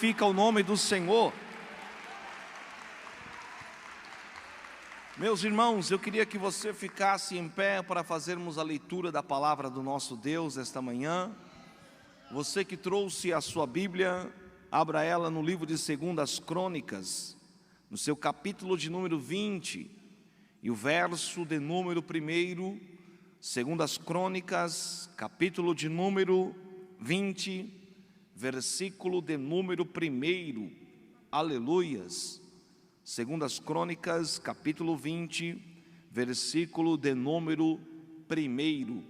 Fica o nome do Senhor. Meus irmãos, eu queria que você ficasse em pé para fazermos a leitura da palavra do nosso Deus esta manhã. Você que trouxe a sua Bíblia, abra ela no livro de 2 Crônicas, no seu capítulo de número 20 e o verso de número 1. 2 Crônicas, capítulo de número 20, versículo de número 1. Aleluias. 2 Crônicas, capítulo 20, versículo de número 1.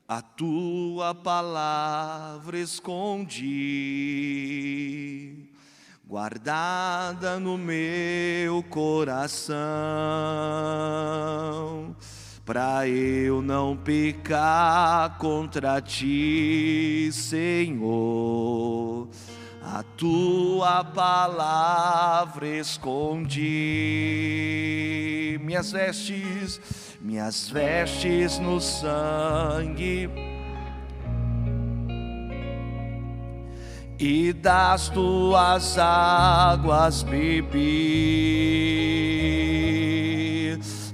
A tua palavra escondi, guardada no meu coração, para eu não pecar contra ti, Senhor. A tua palavra escondi, minhas vestes no sangue, e das tuas águas bebi,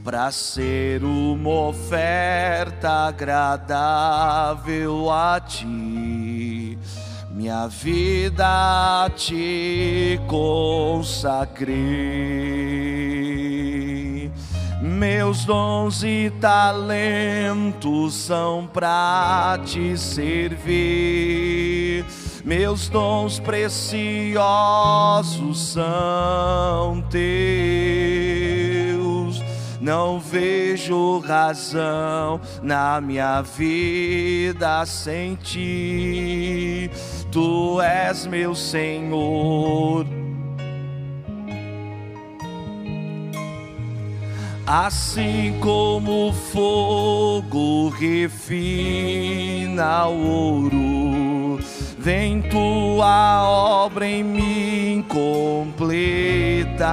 para ser uma oferta agradável a ti. Minha vida te consagrei, meus dons e talentos são para te servir, meus dons preciosos são teus. Não vejo razão na minha vida sem ti. Tu és meu Senhor. Assim como o fogo refina o ouro, vem tua obra em mim completar,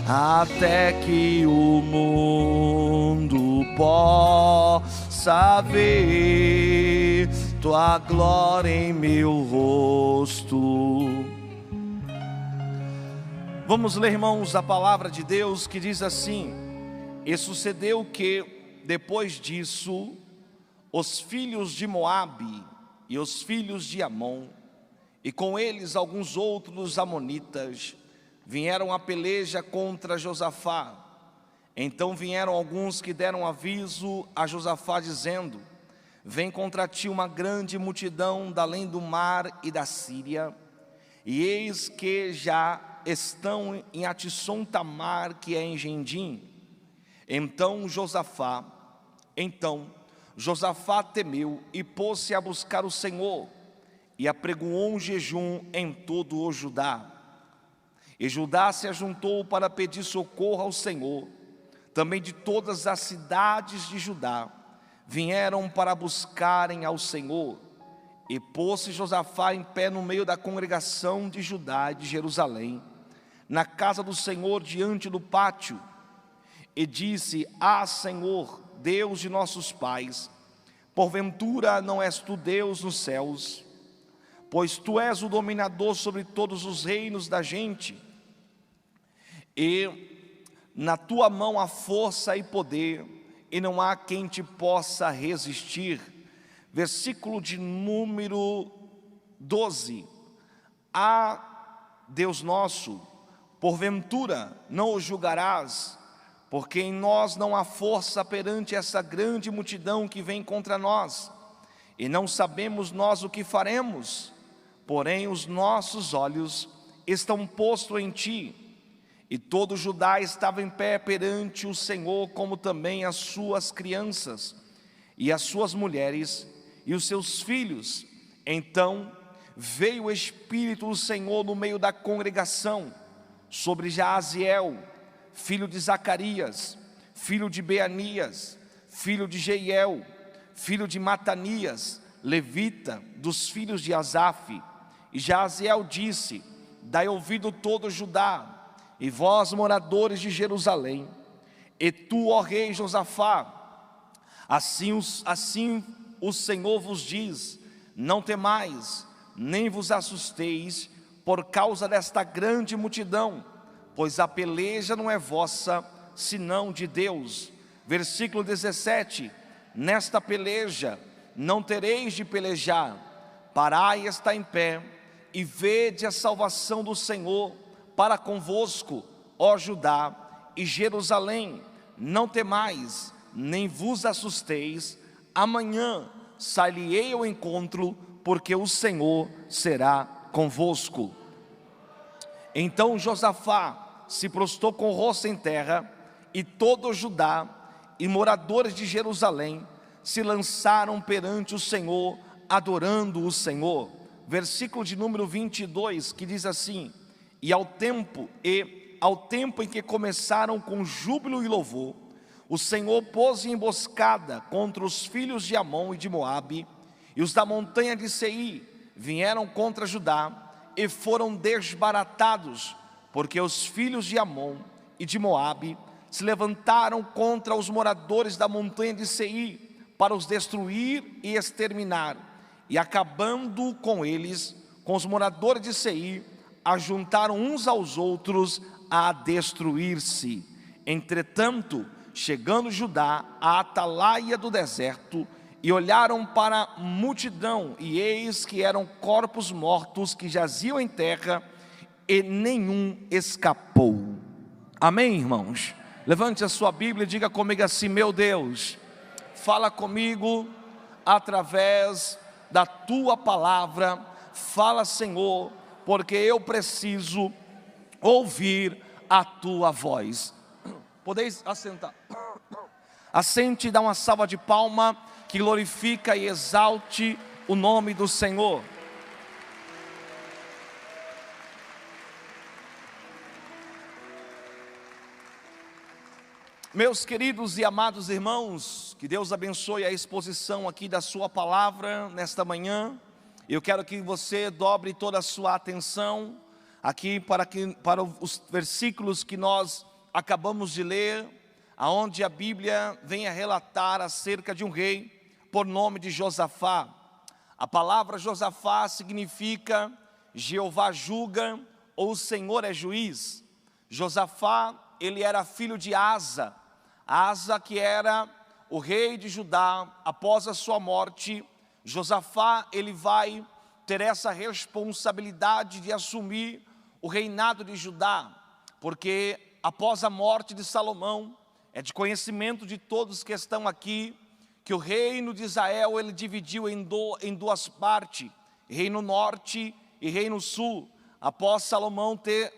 até que o mundo possa ver tua glória em meu rosto. Vamos ler, irmãos, a palavra de Deus que diz assim: E sucedeu que, depois disso, os filhos de Moabe e os filhos de Amon, e com eles alguns outros amonitas, vieram a peleja contra Josafá. Então vieram alguns que deram aviso a Josafá, dizendo: Vem contra ti uma grande multidão da além do mar e da Síria, e eis que já estão em Atisson-Tamar, que é em Gendim. Então Josafá temeu e pôs-se a buscar o Senhor, e apregoou um jejum em todo o Judá. E Judá se ajuntou para pedir socorro ao Senhor. Também de todas as cidades de Judá vieram para buscarem ao Senhor. E pôs-se Josafá em pé no meio da congregação de Judá e de Jerusalém, na casa do Senhor, diante do pátio, e disse: Ah, Senhor, Deus de nossos pais, porventura não és tu Deus nos céus? Pois tu és o dominador sobre todos os reinos da gente, e na tua mão há força e poder, e não há quem te possa resistir. Versículo de número 12. Ah, Deus nosso, porventura não o julgarás? Porque em nós não há força perante essa grande multidão que vem contra nós, e não sabemos nós o que faremos. Porém os nossos olhos estão postos em ti. E todo Judá estava em pé perante o Senhor, como também as suas crianças, e as suas mulheres, e os seus filhos. Então veio o Espírito do Senhor no meio da congregação, sobre Jaaziel, filho de Zacarias, filho de Beanias, filho de Jeiel, filho de Matanias, levita, dos filhos de Asaf. E Jaaziel disse: Dai ouvido todo Judá, e vós moradores de Jerusalém, e tu, ó rei Josafá, assim o Senhor vos diz: não temais, nem vos assusteis por causa desta grande multidão, pois a peleja não é vossa, senão de Deus. Versículo 17: nesta peleja não tereis de pelejar, parai e está em pé, e vede a salvação do Senhor para convosco, ó Judá e Jerusalém. Não temais, nem vos assusteis, amanhã sairei ao encontro, porque o Senhor será convosco. Então Josafá se prostrou com o rosto em terra, e todo Judá e moradores de Jerusalém se lançaram perante o Senhor, adorando o Senhor. Versículo de número 22, que diz assim: e ao tempo em que começaram com júbilo e louvor, o Senhor pôs emboscada contra os filhos de Amon e de Moabe, e os da montanha de Seir vieram contra Judá e foram desbaratados, porque os filhos de Amon e de Moabe se levantaram contra os moradores da montanha de Seir para os destruir e exterminar, e acabando com eles, com os moradores de Seir, ajuntaram uns aos outros a destruir-se. Entretanto, chegando Judá à atalaia do deserto, e olharam para a multidão, e eis que eram corpos mortos que jaziam em terra, e nenhum escapou. Amém, irmãos? Levante a sua Bíblia e diga comigo assim: meu Deus, fala comigo através da tua palavra. Fala, Senhor, porque eu preciso ouvir a tua voz. Podeis assentar. Assente e dá uma salva de palma que glorifica e exalte o nome do Senhor. Meus queridos e amados irmãos, que Deus abençoe a exposição aqui da sua palavra nesta manhã. Eu quero que você dobre toda a sua atenção aqui para os versículos que nós acabamos de ler, aonde a Bíblia vem a relatar acerca de um rei por nome de Josafá. A palavra Josafá significa Jeová julga, ou o Senhor é juiz. Josafá, ele era filho de Asa, que era o rei de Judá. Após a sua morte, Josafá, ele vai ter essa responsabilidade de assumir o reinado de Judá, porque após a morte de Salomão, é de conhecimento de todos que estão aqui, que o reino de Israel, ele dividiu em duas partes, reino norte e reino sul. Após Salomão ter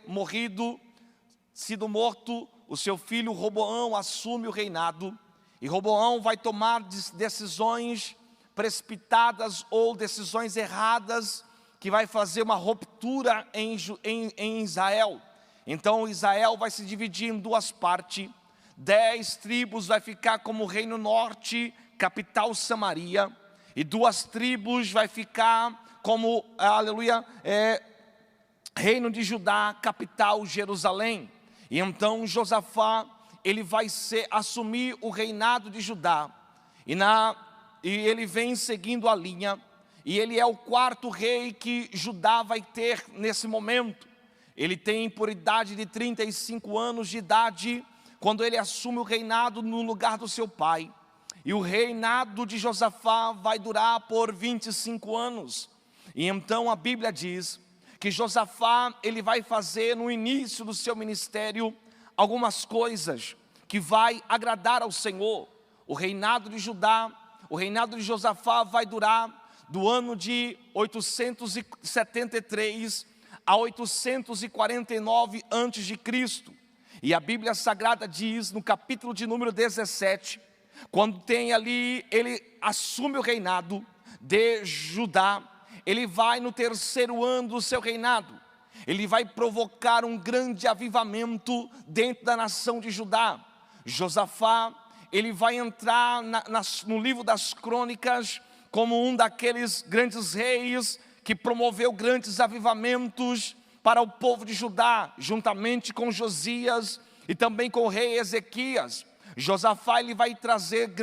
sido morto, o seu filho Roboão assume o reinado, e Roboão vai tomar decisões precipitadas ou decisões erradas, que vai fazer uma ruptura em Israel. Então Israel vai se dividir em duas partes. 10 tribos vai ficar como reino norte, capital Samaria, e 2 tribos vai ficar como, aleluia, reino de Judá, capital Jerusalém. E então Josafá, ele vai assumir o reinado de Judá, e ele vem seguindo a linha, e ele é o 4º rei que Judá vai ter nesse momento. Ele tem por idade de 35 anos de idade, quando ele assume o reinado no lugar do seu pai. E o reinado de Josafá vai durar por 25 anos. E então a Bíblia diz que Josafá, ele vai fazer no início do seu ministério algumas coisas que vai agradar ao Senhor. O reinado de Judá, o reinado de Josafá vai durar do ano de 873 a 849 a.C. E a Bíblia Sagrada diz no capítulo de número 17, quando tem ali, ele assume o reinado de Judá, ele vai no 3º ano do seu reinado, ele vai provocar um grande avivamento dentro da nação de Judá. Josafá, ele vai entrar no livro das crônicas como um daqueles grandes reis que promoveu grandes avivamentos para o povo de Judá, juntamente com Josias e também com o rei Ezequias. Josafá, ele vai trazer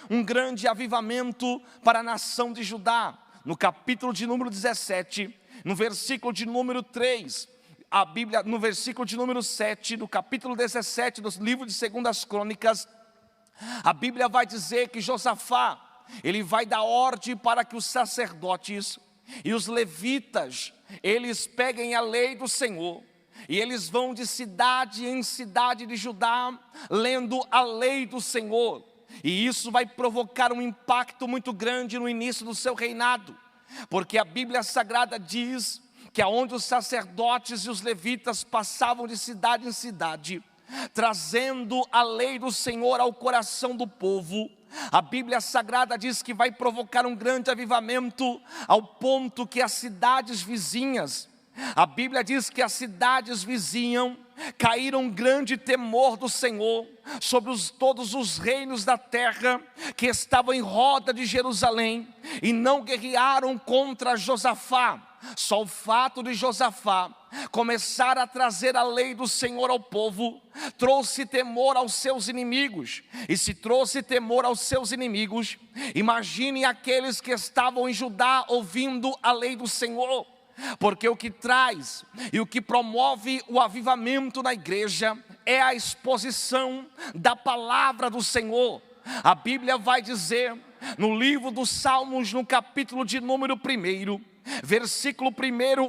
um grande avivamento para a nação de Judá. no capítulo de número 17, no versículo de número 3, a Bíblia, no versículo de número 7, do capítulo 17 do livro de 2 Crônicas, a Bíblia vai dizer que Josafá, ele vai dar ordem para que os sacerdotes e os levitas, eles peguem a lei do Senhor, e eles vão de cidade em cidade de Judá, lendo a lei do Senhor, e isso vai provocar um impacto muito grande no início do seu reinado, porque a Bíblia Sagrada diz que aonde os sacerdotes e os levitas passavam de cidade em cidade, trazendo a lei do Senhor ao coração do povo, a Bíblia Sagrada diz que vai provocar um grande avivamento, ao ponto que as cidades vizinhas, a Bíblia diz que as cidades vizinhas caíram um grande temor do Senhor sobre todos os reinos da terra que estavam em roda de Jerusalém, e não guerrearam contra Josafá. Só o fato de Josafá começar a trazer a lei do Senhor ao povo, trouxe temor aos seus inimigos. E se trouxe temor aos seus inimigos, imagine aqueles que estavam em Judá ouvindo a lei do Senhor. Porque o que traz e o que promove o avivamento na igreja é a exposição da palavra do Senhor. A Bíblia vai dizer no livro dos Salmos, no capítulo de número 1, versículo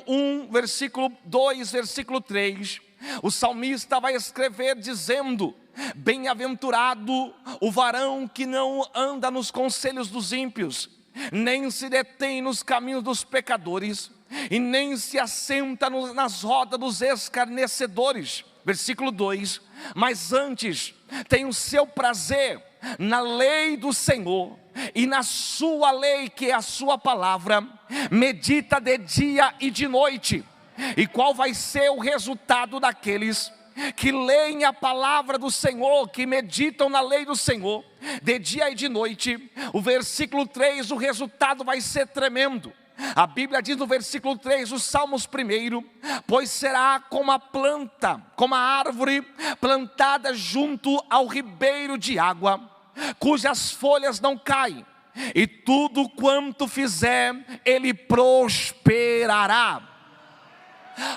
1, versículo 2, versículo 3, o salmista vai escrever dizendo: bem-aventurado o varão que não anda nos conselhos dos ímpios, nem se detém nos caminhos dos pecadores, e nem se assenta nas rodas dos escarnecedores. Versículo 2, mas antes tem o seu prazer na lei do Senhor, e na sua lei, que é a sua palavra, medita de dia e de noite. E qual vai ser o resultado daqueles que leem a palavra do Senhor, que meditam na lei do Senhor, de dia e de noite? O versículo 3, o resultado vai ser tremendo. A Bíblia diz no versículo 3, os Salmos 1, pois será como a planta, como a árvore plantada junto ao ribeiro de água, cujas folhas não caem, e tudo quanto fizer, ele prosperará.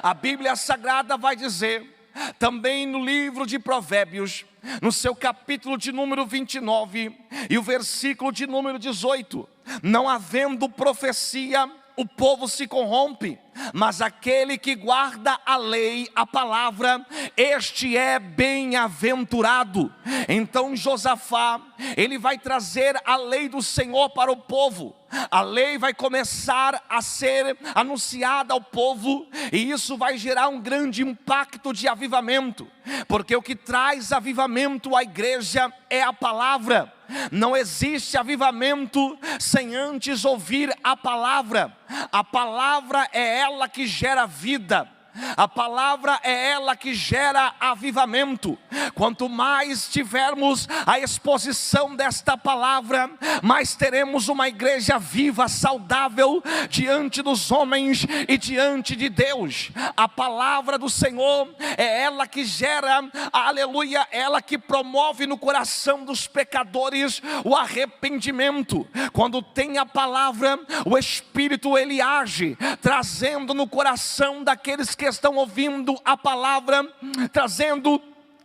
A Bíblia Sagrada vai dizer também no livro de Provérbios, no seu capítulo de número 29 e o versículo de número 18: não havendo profecia, o povo se corrompe, mas aquele que guarda a lei, a palavra, este é bem-aventurado. Então Josafá, ele vai trazer a lei do Senhor para o povo. A lei vai começar a ser anunciada ao povo, e isso vai gerar um grande impacto de avivamento, porque o que traz avivamento à igreja é a palavra. Não existe avivamento sem antes ouvir a palavra. A palavra é ela que gera vida. A palavra é ela que gera avivamento. Quanto mais tivermos a exposição desta palavra, mais teremos uma igreja viva, saudável, diante dos homens e diante de Deus. A palavra do Senhor é ela que gera, aleluia, ela que promove no coração dos pecadores o arrependimento. Quando tem a palavra, o Espírito ele age, trazendo no coração daqueles que estão ouvindo a palavra, trazendo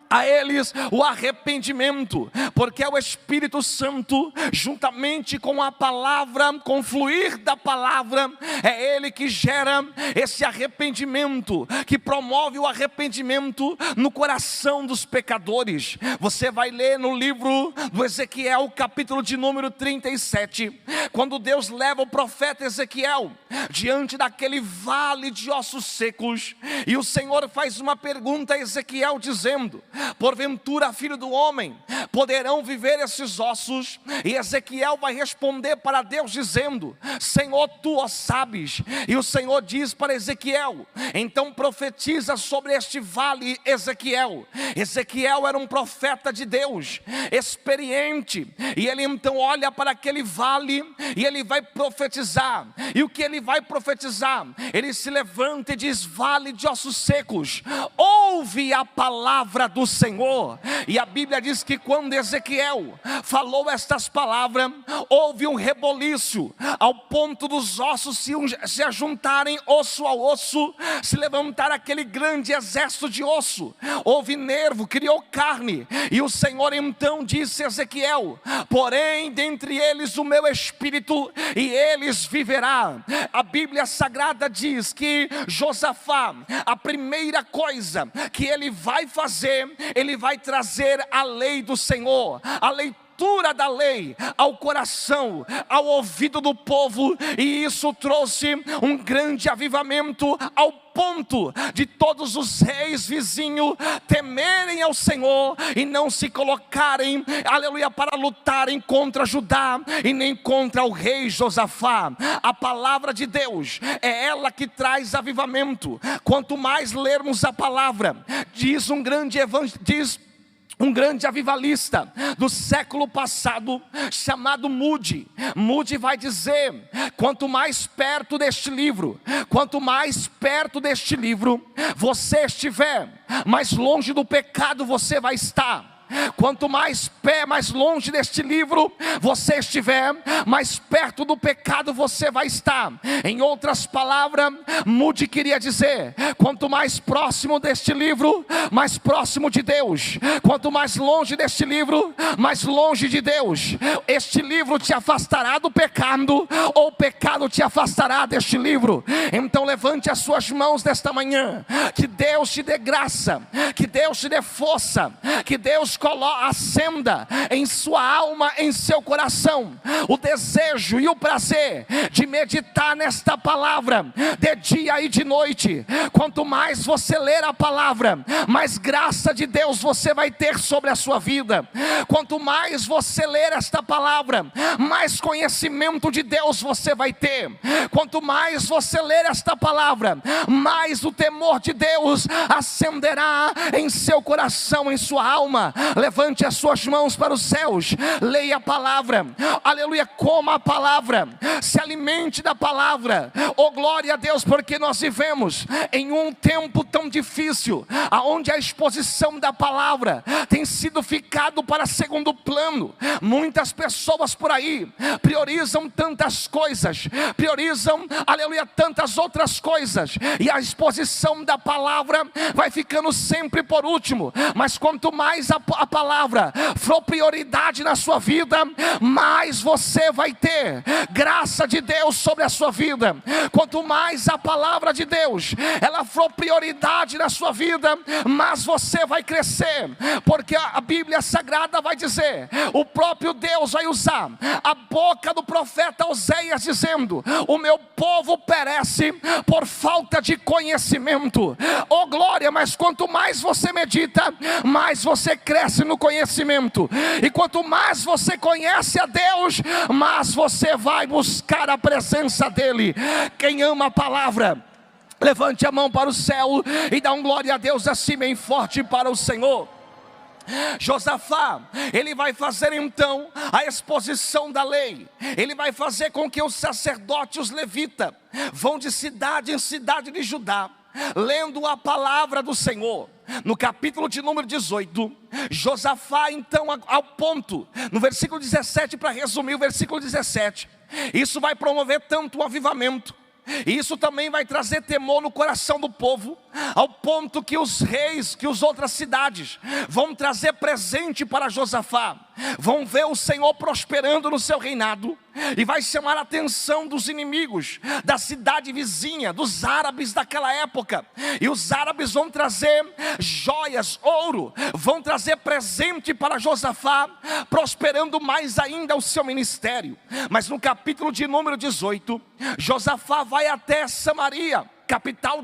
a eles o arrependimento, porque é o Espírito Santo, juntamente com a palavra, com o fluir da palavra, é ele que gera esse arrependimento, que promove o arrependimento no coração dos pecadores. Você vai ler no livro do Ezequiel, capítulo de número 37, quando Deus leva o profeta Ezequiel diante daquele vale de ossos secos, e o Senhor faz uma pergunta a Ezequiel dizendo: porventura, filho do homem, poderão viver esses ossos? E Ezequiel vai responder para Deus dizendo: Senhor, tu o sabes. E o Senhor diz para Ezequiel: então profetiza sobre este vale, Ezequiel. Ezequiel era um profeta de Deus, experiente, e ele então olha para aquele vale e ele vai profetizar. E o que ele vai profetizar? Ele se levanta e diz: vale de ossos secos, ouve a palavra do Senhor. E a Bíblia diz que quando Ezequiel falou estas palavras, houve um reboliço, ao ponto dos ossos se ajuntarem osso a osso, se levantar aquele grande exército de osso. Houve nervo, criou carne, e o Senhor então disse a Ezequiel: porém dentre eles o meu espírito, e eles viverá. A Bíblia Sagrada diz que Josafá, a primeira coisa que ele vai fazer, ele vai trazer a lei do Senhor, a leitura da lei ao coração, ao ouvido do povo, e isso trouxe um grande avivamento, ao ponto de todos os reis vizinhos temerem ao Senhor e não se colocarem, aleluia, para lutarem contra Judá e nem contra o rei Josafá. A palavra de Deus é ela que traz avivamento. Quanto mais lermos a palavra, diz um grande avivalista do século passado, chamado Moody vai dizer: quanto mais perto deste livro você estiver, mais longe do pecado você vai estar. Quanto mais longe deste livro você estiver, mais perto do pecado você vai estar. Em outras palavras, Moody queria dizer: quanto mais próximo deste livro, mais próximo de Deus. Quanto mais longe deste livro, mais longe de Deus. Este livro te afastará do pecado, ou o pecado te afastará deste livro. Então levante as suas mãos nesta manhã, que Deus te dê graça, que Deus te dê força, que Deus acenda em sua alma, em seu coração, o desejo e o prazer de meditar nesta palavra de dia e de noite. Quanto mais você ler a palavra, mais graça de Deus você vai ter sobre a sua vida. Quanto mais você ler esta palavra, mais conhecimento de Deus você vai ter. Quanto mais você ler esta palavra, mais o temor de Deus acenderá em seu coração, em sua alma. Levante as suas mãos para os céus, leia a palavra, aleluia, coma a palavra, se alimente da palavra. Oh glória a Deus, porque nós vivemos em um tempo tão difícil, aonde a exposição da palavra tem sido ficado para segundo plano. Muitas pessoas por aí priorizam tantas coisas, priorizam, aleluia, tantas outras coisas, e a exposição da palavra vai ficando sempre por último. Mas quanto mais a palavra for prioridade na sua vida, mais você vai ter graça de Deus sobre a sua vida. Quanto mais a palavra de Deus ela for prioridade na sua vida, mais você vai crescer, porque a Bíblia Sagrada vai dizer, o próprio Deus vai usar a boca do profeta Oséias dizendo: o meu povo perece por falta de conhecimento. Oh glória, mas quanto mais você medita, mais você cresce no conhecimento, e quanto mais você conhece a Deus, mais você vai buscar a presença dEle. Quem ama a palavra, levante a mão para o céu e dá um glória a Deus assim bem forte para o Senhor. Josafá, ele vai fazer então a exposição da lei. Ele vai fazer com que os sacerdotes, os levitas, vão de cidade em cidade de Judá, lendo a palavra do Senhor. No capítulo de número 18, Josafá então, ao ponto, no versículo 17, para resumir o versículo 17, isso vai promover tanto o avivamento, e isso também vai trazer temor no coração do povo, ao ponto que os reis, que as outras cidades vão trazer presente para Josafá, vão ver o Senhor prosperando no seu reinado, e vai chamar a atenção dos inimigos da cidade vizinha, dos árabes daquela época. E os árabes vão trazer joias, ouro, vão trazer presente para Josafá, prosperando mais ainda o seu ministério. Mas no capítulo de número 18, Josafá vai até Samaria, capital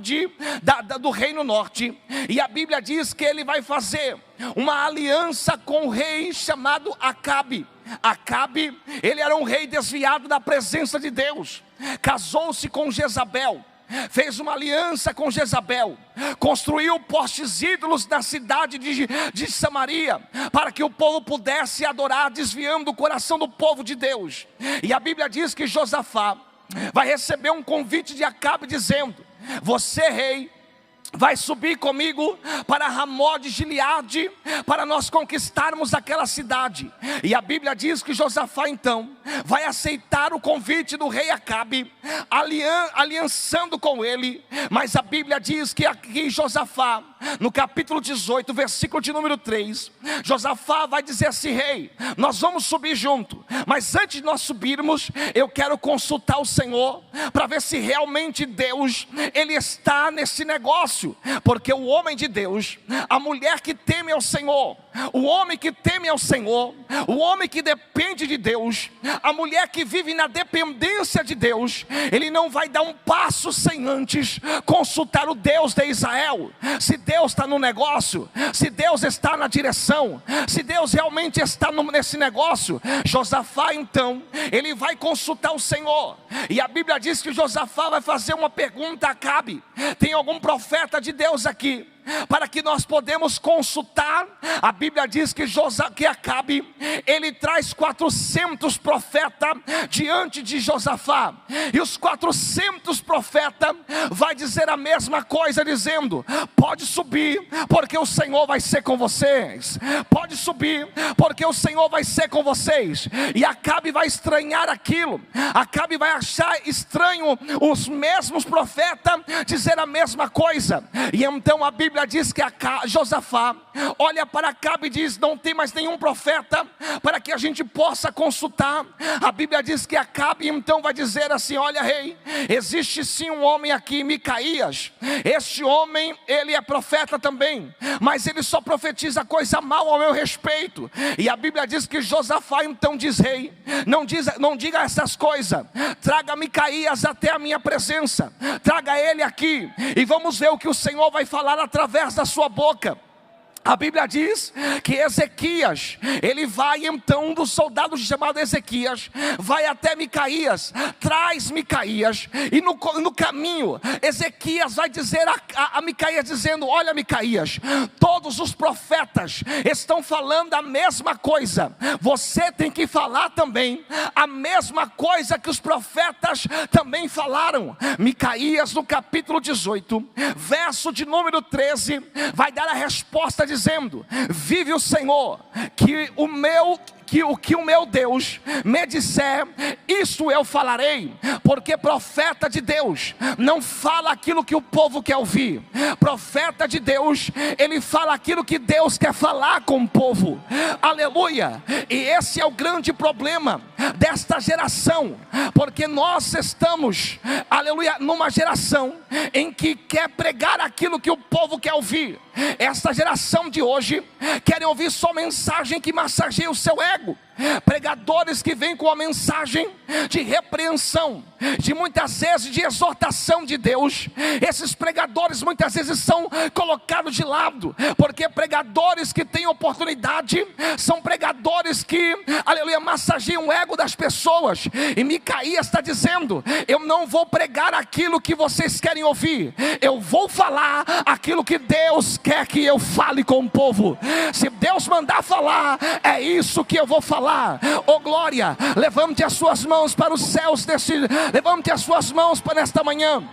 do reino norte, e a Bíblia diz que ele vai fazer uma aliança com o rei chamado Acabe. Acabe, ele era um rei desviado da presença de Deus, casou-se com Jezabel, fez uma aliança com Jezabel, construiu postes ídolos na cidade de Samaria, para que o povo pudesse adorar, desviando o coração do povo de Deus. E a Bíblia diz que Josafá vai receber um convite de Acabe dizendo: você rei, vai subir comigo para Ramó de Gileade, para nós conquistarmos aquela cidade. E a Bíblia diz que Josafá então vai aceitar o convite do rei Acabe, aliançando com ele. Mas a Bíblia diz que aqui Josafá, no capítulo 18, versículo de número 3, Josafá vai dizer assim: rei, nós vamos subir junto, mas antes de nós subirmos, eu quero consultar o Senhor, para ver se realmente Deus, Ele está nesse negócio. Porque o homem de Deus, a mulher que teme ao Senhor, o homem que teme ao Senhor, o homem que depende de Deus, a mulher que vive na dependência de Deus, ele não vai dar um passo sem antes consultar o Deus de Israel. Se Deus está no negócio, se Deus está na direção, se Deus realmente está nesse negócio, Josafá então, ele vai consultar o Senhor. E a Bíblia diz que Josafá vai fazer uma pergunta a Acabe: tem algum profeta de Deus aqui, para que nós podemos consultar? A Bíblia diz que Acabe, ele traz 400 profetas diante de Josafá, e os 400 profetas vai dizer a mesma coisa, dizendo: pode subir, porque o Senhor vai ser com vocês. Pode subir, porque o Senhor vai ser com vocês. E Acabe vai estranhar aquilo. Acabe vai achar estranho os mesmos profetas dizer a mesma coisa. E então a Bíblia diz que Josafá olha para Acabe e diz: não tem mais nenhum profeta para que a gente possa consultar. A Bíblia diz que Acabe então vai dizer assim: olha, rei, existe sim um homem aqui, Micaías. Este homem, ele é profeta também, mas ele só profetiza coisa mal ao meu respeito. E a Bíblia diz que Josafá então diz: rei, não diga essas coisas, traga Micaías até a minha presença, traga ele aqui, e vamos ver o que o Senhor vai falar através da sua boca. A Bíblia diz que Ezequias, ele vai então, um dos soldados chamado Ezequias, vai até Micaías, traz Micaías, e no caminho, Ezequias vai dizer a Micaías, dizendo: olha, Micaías, todos os profetas estão falando a mesma coisa, você tem que falar também a mesma coisa que os profetas também falaram. Micaías, no capítulo 18, verso de número 13, vai dar a resposta dizendo: vive o Senhor, que o meu Deus me disser, isso eu falarei. Porque profeta de Deus não fala aquilo que o povo quer ouvir. Profeta de Deus, ele fala aquilo que Deus quer falar com o povo. Aleluia. E esse é o grande problema desta geração, porque nós estamos, aleluia, numa geração em que quer pregar aquilo que o povo quer ouvir. Esta geração de hoje querem ouvir só mensagem que massageia o seu ego. Pregadores que vêm com a mensagem de repreensão, de muitas vezes de exortação de Deus. Esses pregadores muitas vezes são colocados de lado, porque pregadores que têm oportunidade são pregadores que, aleluia, massageiam o ego das pessoas. E Micaías está dizendo: eu não vou pregar aquilo que vocês querem ouvir, eu vou falar aquilo que Deus quer que eu fale com o povo. Se Deus mandar falar, é isso que eu vou falar. Oh glória, levante as suas mãos para os céus, levante as suas mãos para nesta manhã.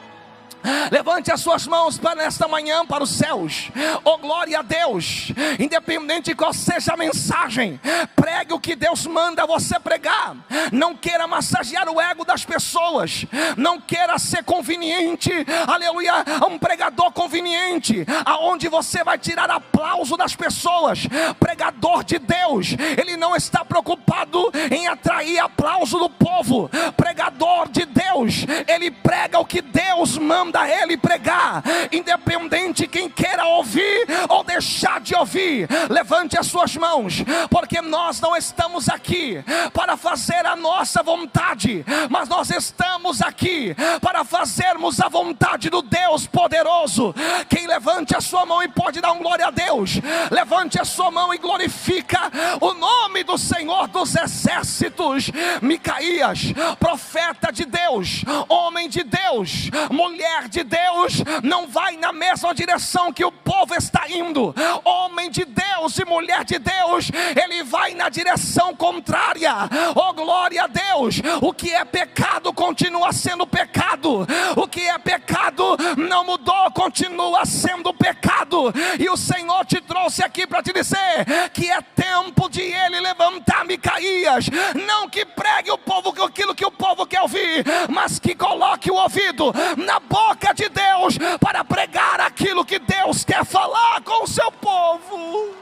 Levante as suas mãos para nesta manhã para os céus. Oh glória a Deus. Independente de qual seja a mensagem, pregue o que Deus manda você pregar. Não queira massagear o ego das pessoas. Não queira ser conveniente, aleluia, um pregador conveniente, aonde você vai tirar aplauso das pessoas. Pregador de Deus, ele não está preocupado em atrair aplauso do povo. Pregador de Deus, ele prega o que Deus manda ele pregar, independente quem queira ouvir ou deixar de ouvir. Levante as suas mãos, porque nós não estamos aqui para fazer a nossa vontade, mas nós estamos aqui para fazermos a vontade do Deus poderoso. Quem levante a sua mão e pode dar um glória a Deus, levante a sua mão e glorifica o nome do Senhor dos exércitos. Micaías, profeta de Deus, homem de Deus, mulher mulher de Deus não vai na mesma direção que o povo está indo. Homem de Deus e mulher de Deus, ele vai na direção contrária. Oh, glória a Deus. O que é pecado continua sendo pecado. O que é pecado não mudou, continua sendo pecado. E o Senhor te trouxe aqui para te dizer que é tempo de ele levantar Micaías. Não que pregue o povo aquilo que o povo quer ouvir, mas que coloque o ouvido na boca de Deus para pregar aquilo que Deus quer falar com o seu povo.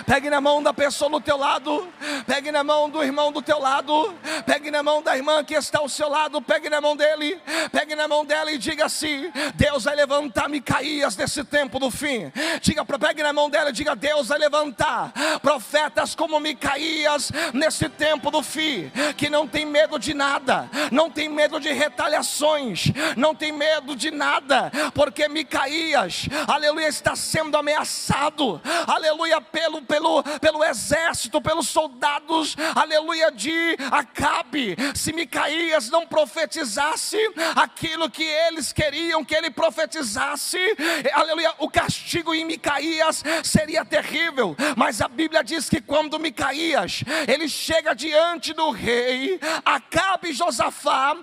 Pegue na mão da pessoa do teu lado, pegue na mão do irmão do teu lado, pegue na mão da irmã que está ao seu lado, pegue na mão dele, pegue na mão dela e diga assim: Deus vai levantar Micaías nesse tempo do fim. Pegue na mão dela e diga: Deus vai levantar profetas como Micaías nesse tempo do fim, que não tem medo de nada, não tem medo de retaliações, não tem medo de nada, porque Micaías, aleluia, está sendo ameaçado, aleluia, pelo exército, pelos soldados, aleluia, de Acabe. Se Micaías não profetizasse aquilo que eles queriam que ele profetizasse, aleluia, o castigo em Micaías seria terrível. Mas a Bíblia diz que quando Micaías, ele chega diante do rei Acabe e Josafá,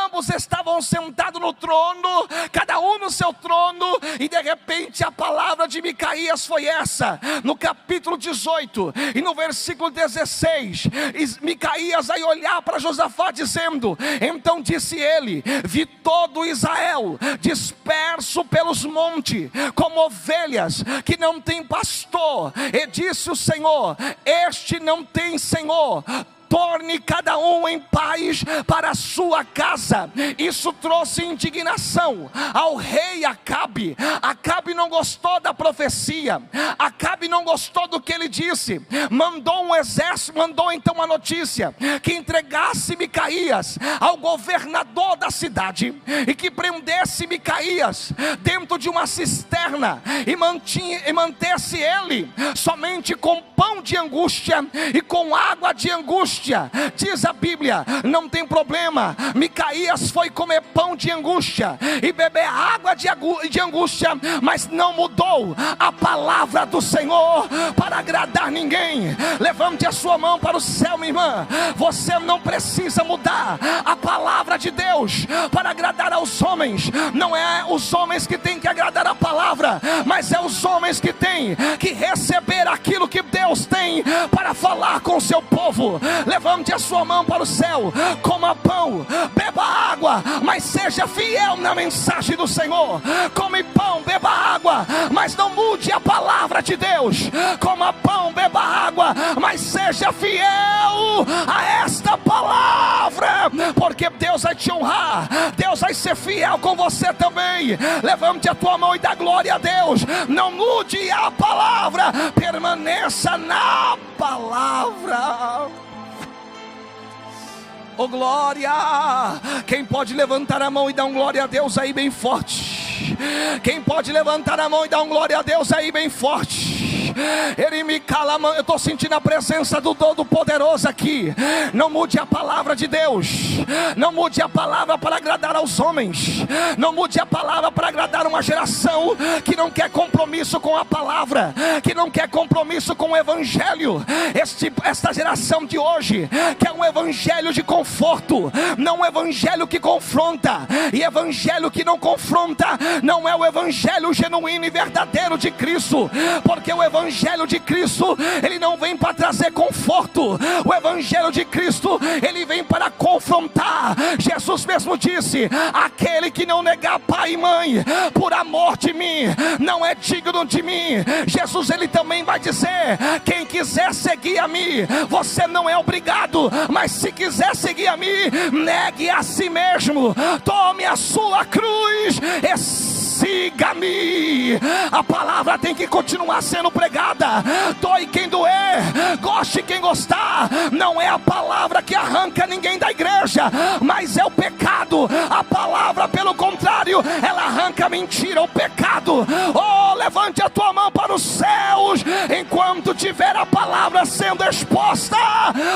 ambos estavam sentados no trono, cada um no seu trono, e de repente a palavra de Micaías foi essa, no capítulo 18 e no versículo 16, Micaías vai olhar para Josafá dizendo: então disse ele, vi todo Israel disperso pelos montes, como ovelhas que não tem pastor, e disse o Senhor, este não tem Senhor, torne cada um em paz para a sua casa. Isso trouxe indignação ao rei Acabe. Acabe não gostou da profecia, Acabe não gostou do que ele disse, mandou um exército, mandou então uma notícia, que entregasse Micaías ao governador da cidade, e que prendesse Micaías dentro de uma cisterna, e mantesse ele somente com pão de angústia e com água de angústia. Diz a Bíblia, não tem problema, Micaías foi comer pão de angústia e beber água de angústia, mas não mudou a palavra do Senhor para agradar ninguém. Levante a sua mão para o céu, minha irmã. Você não precisa mudar a palavra de Deus para agradar aos homens. Não é os homens que têm que agradar a palavra, mas é os homens que têm que receber aquilo que Deus tem para falar com o seu povo. Levante a sua mão para o céu, coma pão, beba água, mas seja fiel na mensagem do Senhor. Come pão, beba água, mas não mude a palavra de Deus. Coma pão, beba água, mas seja fiel a esta palavra, porque Deus vai te honrar, Deus vai ser fiel com você também. Levante a tua mão e dá glória a Deus. Não mude a palavra, permaneça na palavra. Oh, glória! Quem pode levantar a mão e dar um glória a Deus aí bem forte? Quem pode levantar a mão e dar um glória a Deus aí bem forte? Ele me cala a mão. Eu estou sentindo a presença do Todo-Poderoso aqui. Não mude a palavra de Deus. Não mude a palavra para agradar aos homens. Não mude a palavra para agradar uma geração que não quer compromisso com a palavra, que não quer compromisso com o evangelho. Esta geração de hoje quer um evangelho de conforto, não um evangelho que confronta. E evangelho que não confronta não é o evangelho genuíno e verdadeiro de Cristo, porque o evangelho de Cristo, ele não vem para trazer conforto. O evangelho de Cristo, ele vem para confrontar. Jesus mesmo disse: aquele que não negar pai e mãe por amor de mim, não é digno de mim. Jesus, ele também vai dizer: quem quiser seguir a mim, você não é obrigado, mas se quiser seguir a mim, negue a si mesmo, tome a sua cruz e siga-me. A palavra tem que continuar sendo pregada, doe quem doer, goste quem gostar. Não é a palavra que arranca ninguém da igreja, mas é o pecado. A palavra, pelo contrário, ela arranca a mentira, o pecado. Oh, levante a tua mão para os céus enquanto tiver a palavra palavra sendo exposta,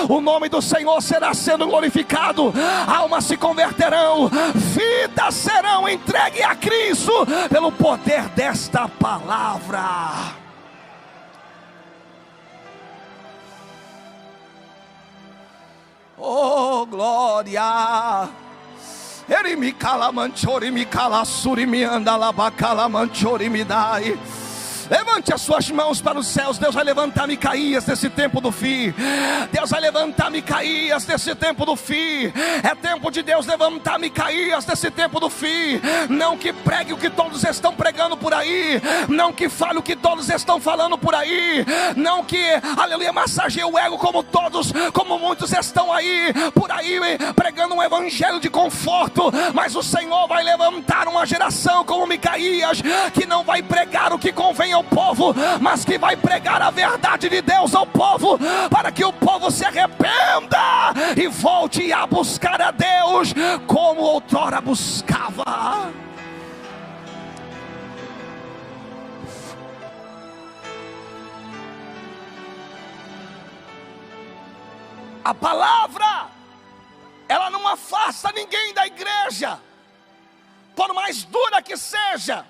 o nome do Senhor será sendo glorificado, almas se converterão, vidas serão entregues a Cristo, pelo poder desta palavra. Oh glória! Ele me cala manchori me cala suri me anda labacala manchori me dai. Levante as suas mãos para os céus. Deus vai levantar Micaías desse tempo do fim. Deus vai levantar Micaías desse tempo do fim. É tempo de Deus levantar Micaías desse tempo do fim. Não que pregue o que todos estão pregando por aí, não que fale o que todos estão falando por aí, não que, aleluia, massageie o ego como muitos estão aí, por aí pregando um evangelho de conforto. Mas o Senhor vai levantar uma geração como Micaías, que não vai pregar o que convém ao povo, mas que vai pregar a verdade de Deus ao povo, para que o povo se arrependa e volte a buscar a Deus como outrora buscava. A palavra, ela não afasta ninguém da igreja, por mais dura que seja.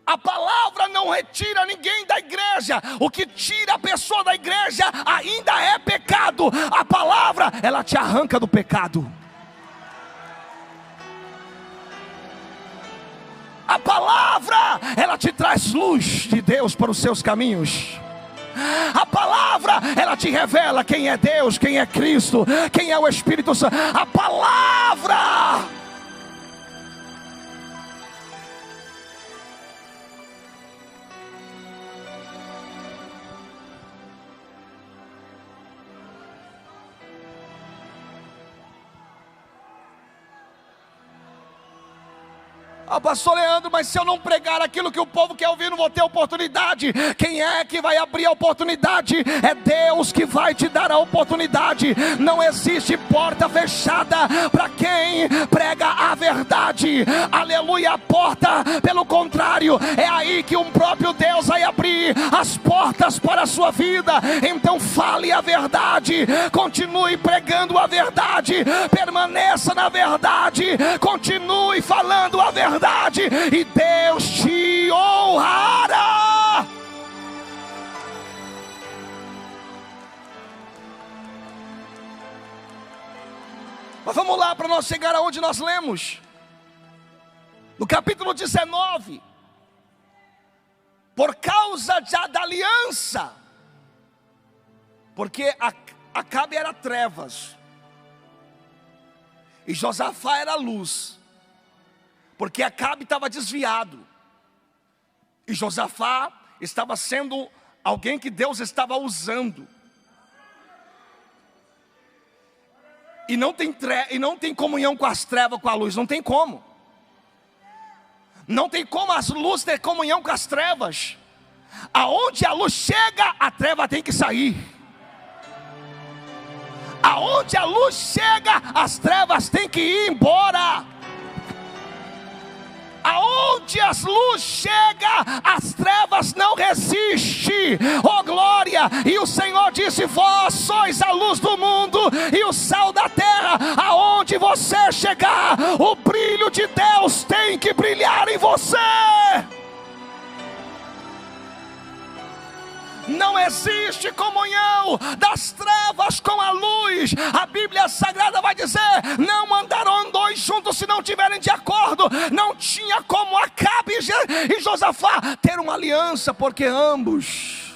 A palavra não retira ninguém da igreja. O que tira a pessoa da igreja ainda é pecado. A palavra, ela te arranca do pecado. A palavra, ela te traz luz de Deus para os seus caminhos. A palavra, ela te revela quem é Deus, quem é Cristo, quem é o Espírito Santo. A palavra. Pastor Leandro, mas se eu não pregar aquilo que o povo quer ouvir, não vou ter oportunidade. Quem é que vai abrir a oportunidade? É Deus que vai te dar a oportunidade. Não existe porta fechada para quem prega a verdade. Aleluia, a porta, pelo contrário, é aí que um próprio Deus vai abrir as portas para a sua vida. Então fale a verdade, continue pregando a verdade, permaneça na verdade, continue falando a verdade, e Deus te honrará. Mas vamos lá, para nós chegar aonde nós lemos, no capítulo 19. Por causa da aliança, porque Acabe era trevas e Josafá era luz, porque Acabe estava desviado e Josafá estava sendo alguém que Deus estava usando. E não tem comunhão com as trevas, com a luz, não tem como. Não tem como as luzes ter comunhão com as trevas. Aonde a luz chega, a treva tem que sair. Aonde a luz chega, as trevas têm que ir embora. Aonde as luzes chegam, as trevas não resistem. Oh glória! E o Senhor disse: vós sois a luz do mundo e o sal da terra. Aonde você chegar, o brilho de Deus tem que brilhar em você. Não existe comunhão das trevas com a luz. A Bíblia Sagrada vai dizer: não andarão dois juntos se não tiverem de acordo. Não tinha como Acabe e Josafá ter uma aliança, porque ambos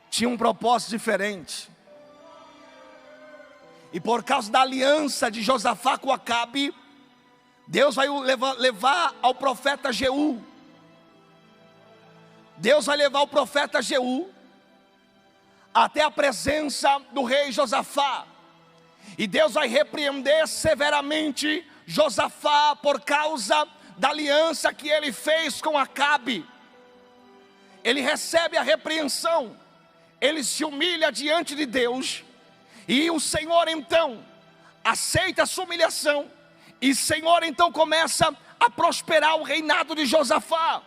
tinham um propósito diferente. E por causa da aliança de Josafá com Acabe, Deus vai levar ao profeta Jeú. Deus vai levar o profeta Jeú até a presença do rei Josafá. E Deus vai repreender severamente Josafá por causa da aliança que ele fez com Acabe. Ele recebe a repreensão, ele se humilha diante de Deus, e o Senhor então aceita a sua humilhação. E o Senhor então começa a prosperar o reinado de Josafá.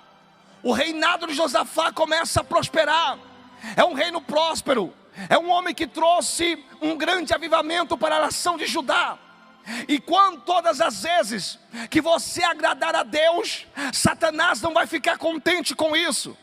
o reinado de Josafá começa a prosperar. É um reino próspero, é um homem que trouxe um grande avivamento para a nação de Judá. E quando todas as vezes que você agradar a Deus, Satanás não vai ficar contente com isso.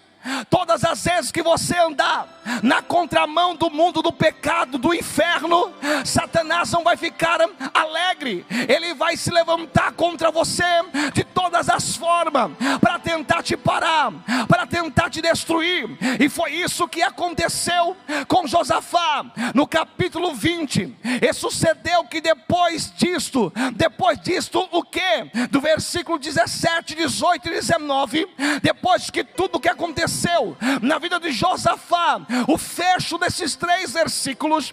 Todas as vezes que você andar na contramão do mundo do pecado, do inferno, Satanás não vai ficar alegre. Ele vai se levantar contra você de todas as formas, para tentar te parar, para tentar te destruir. E foi isso que aconteceu com Josafá. No capítulo 20, e sucedeu que depois disto o que? Do versículo 17, 18 e 19, depois que tudo que aconteceu na vida de Josafá, o fecho desses 3 versículos,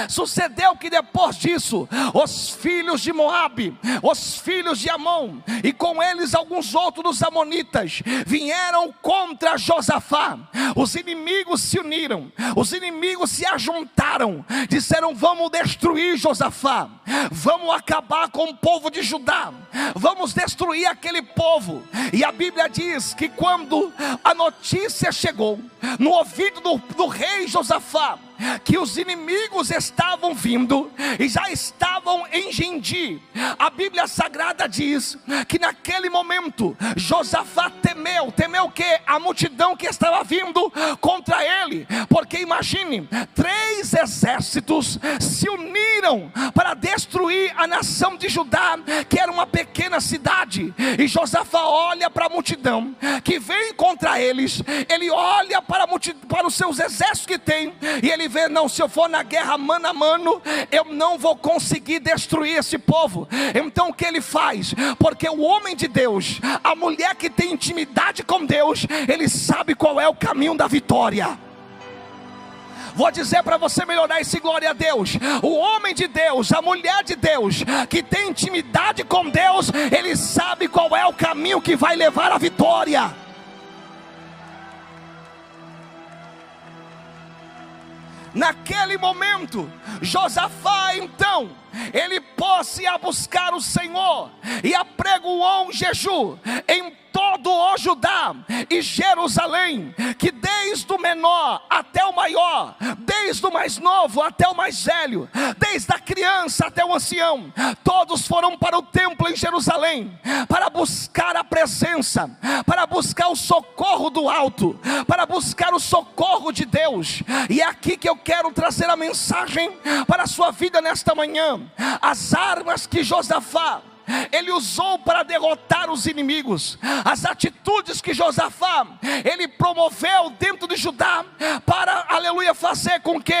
sucedeu que depois disso, os filhos de Moabe, os filhos de Amon, e com eles alguns outros dos amonitas, vieram contra Josafá. Os inimigos se uniram, os inimigos se ajuntaram, disseram: vamos destruir Josafá, vamos acabar com o povo de Judá, vamos destruir aquele povo. E a Bíblia diz que quando a notícia chegou no ouvido do rei Josafá, que os inimigos estavam vindo e já estavam em Gindi, a Bíblia Sagrada diz que naquele momento Josafá temeu o que? A multidão que estava vindo contra ele. Porque imagine, 3 exércitos se uniram para destruir a nação de Judá, que era uma pequena cidade. E Josafá olha para a multidão que vem contra eles, ele olha para os seus exércitos que tem, e ele vê: não, se eu for na guerra mano a mano, eu não vou conseguir destruir esse povo. Então o que ele faz? Porque o homem de Deus, a mulher que tem intimidade com Deus, ele sabe qual é o caminho da vitória. Vou dizer para você melhorar esse glória a Deus. O homem de Deus, a mulher de Deus, que tem intimidade com Deus, ele sabe qual é o caminho que vai levar à vitória. Naquele momento, Josafá então, ele pôs-se a buscar o Senhor e apregoou um jejum em todo o Judá e Jerusalém, que desde o menor até o maior, desde o mais novo até o mais velho, desde a criança até o ancião, todos foram para o templo em Jerusalém, para buscar a presença, para buscar o socorro do alto, para buscar o socorro de Deus. E é aqui que eu quero trazer a mensagem para a sua vida nesta manhã. As armas que Josafá ele usou para derrotar os inimigos, as atitudes que Josafá ele promoveu dentro de Judá para, aleluia, fazer com que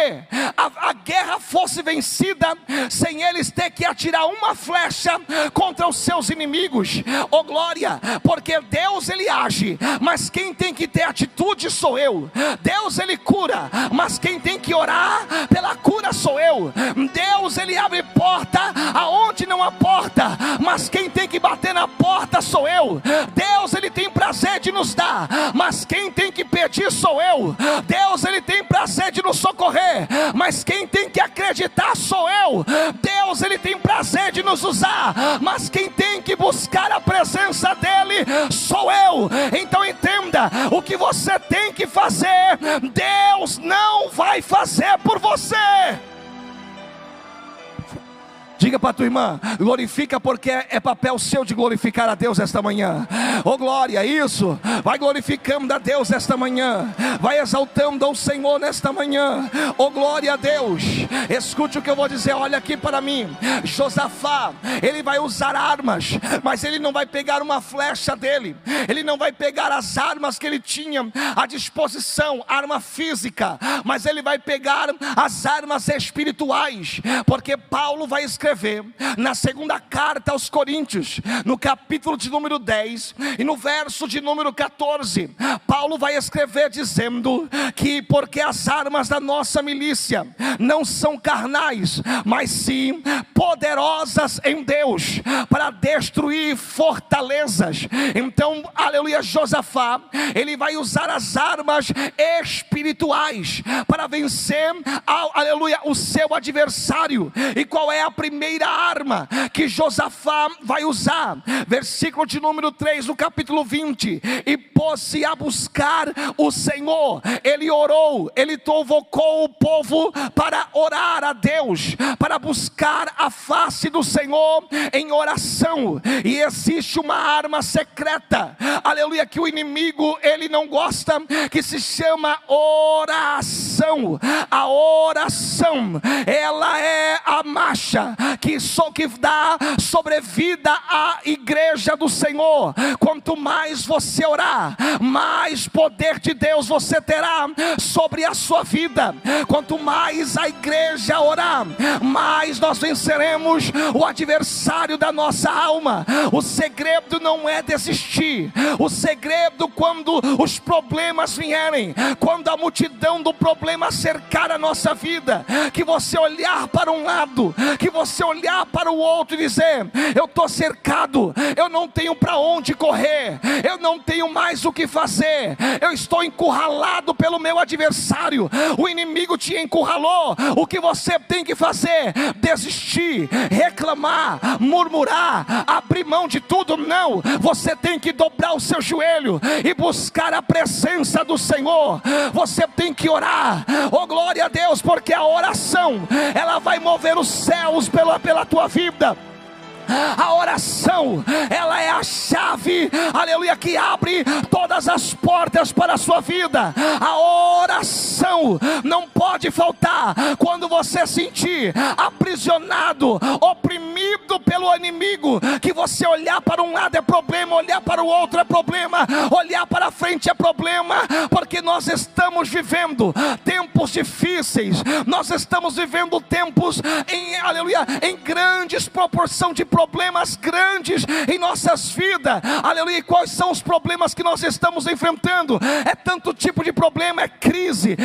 a guerra fosse vencida sem eles ter que atirar uma flecha contra os seus inimigos. Oh glória, porque Deus ele age, mas quem tem que ter atitude sou eu. Deus ele cura, mas quem tem que orar pela cura sou eu. Deus ele abre porta aonde não há porta, mas quem tem que bater na porta sou eu. Deus ele tem prazer de nos dar, mas quem tem que pedir sou eu. Deus ele tem prazer de nos socorrer, mas quem tem que acreditar sou eu. Deus ele tem prazer de nos usar, mas quem tem que buscar a presença dele sou eu. Então entenda, o que você tem que fazer, Deus não vai fazer por você. Diga para a tua irmã: glorifica, porque é papel seu de glorificar a Deus esta manhã. Oh glória, isso. Vai glorificando a Deus esta manhã, vai exaltando ao Senhor nesta manhã. Oh glória a Deus. Escute o que eu vou dizer, olha aqui para mim. Josafá, ele vai usar armas, mas ele não vai pegar uma flecha dele, ele não vai pegar as armas que ele tinha à disposição, arma física, mas ele vai pegar as armas espirituais. Porque Paulo vai escrever na segunda carta aos Coríntios, no capítulo de número 10 e no verso de número 14, Paulo vai escrever dizendo que porque as armas da nossa milícia não são carnais, mas sim poderosas em Deus para destruir fortalezas. Então, aleluia, Josafá, ele vai usar as armas espirituais para vencer, aleluia, o seu adversário. E qual é a primeira primeira arma que Josafá vai usar. Versículo de número 3 do capítulo 20: e pôs-se a buscar o Senhor. Ele orou, ele convocou o povo para orar a Deus, para buscar a face do Senhor em oração. E existe uma arma secreta, aleluia, que o inimigo ele não gosta, que se chama oração. A oração, ela é a marcha que dá sobrevida à igreja do Senhor. Quanto mais você orar, mais poder de Deus você terá sobre a sua vida. Quanto mais a igreja orar, mais nós venceremos o adversário da nossa alma. O segredo não é desistir. O segredo, quando os problemas vierem, quando a multidão do problema cercar a nossa vida, que você olhar para um lado, que você olhar para o outro e dizer: eu estou cercado, eu não tenho para onde correr, eu não tenho mais o que fazer, eu estou encurralado pelo meu adversário. O inimigo te encurralou. O que você tem que fazer? Desistir, reclamar, murmurar, abrir mão de tudo? Não, você tem que dobrar o seu joelho e buscar a presença do Senhor. Você tem que orar, oh glória a Deus, porque a oração, ela vai mover os céus pela tua vida. A oração, ela é a chave, aleluia, que abre todas as portas para a sua vida. A oração não pode faltar. Quando você sentir aprisionado, oprimido pelo inimigo, que você olhar para um lado é problema, olhar para o outro é problema, olhar para frente é problema, porque nós estamos vivendo tempos difíceis. Nós estamos vivendo tempos aleluia, em grandes proporção de problemas grandes em nossas vidas, aleluia. E quais são os problemas que nós estamos enfrentando? É tanto tipo de problema: é crise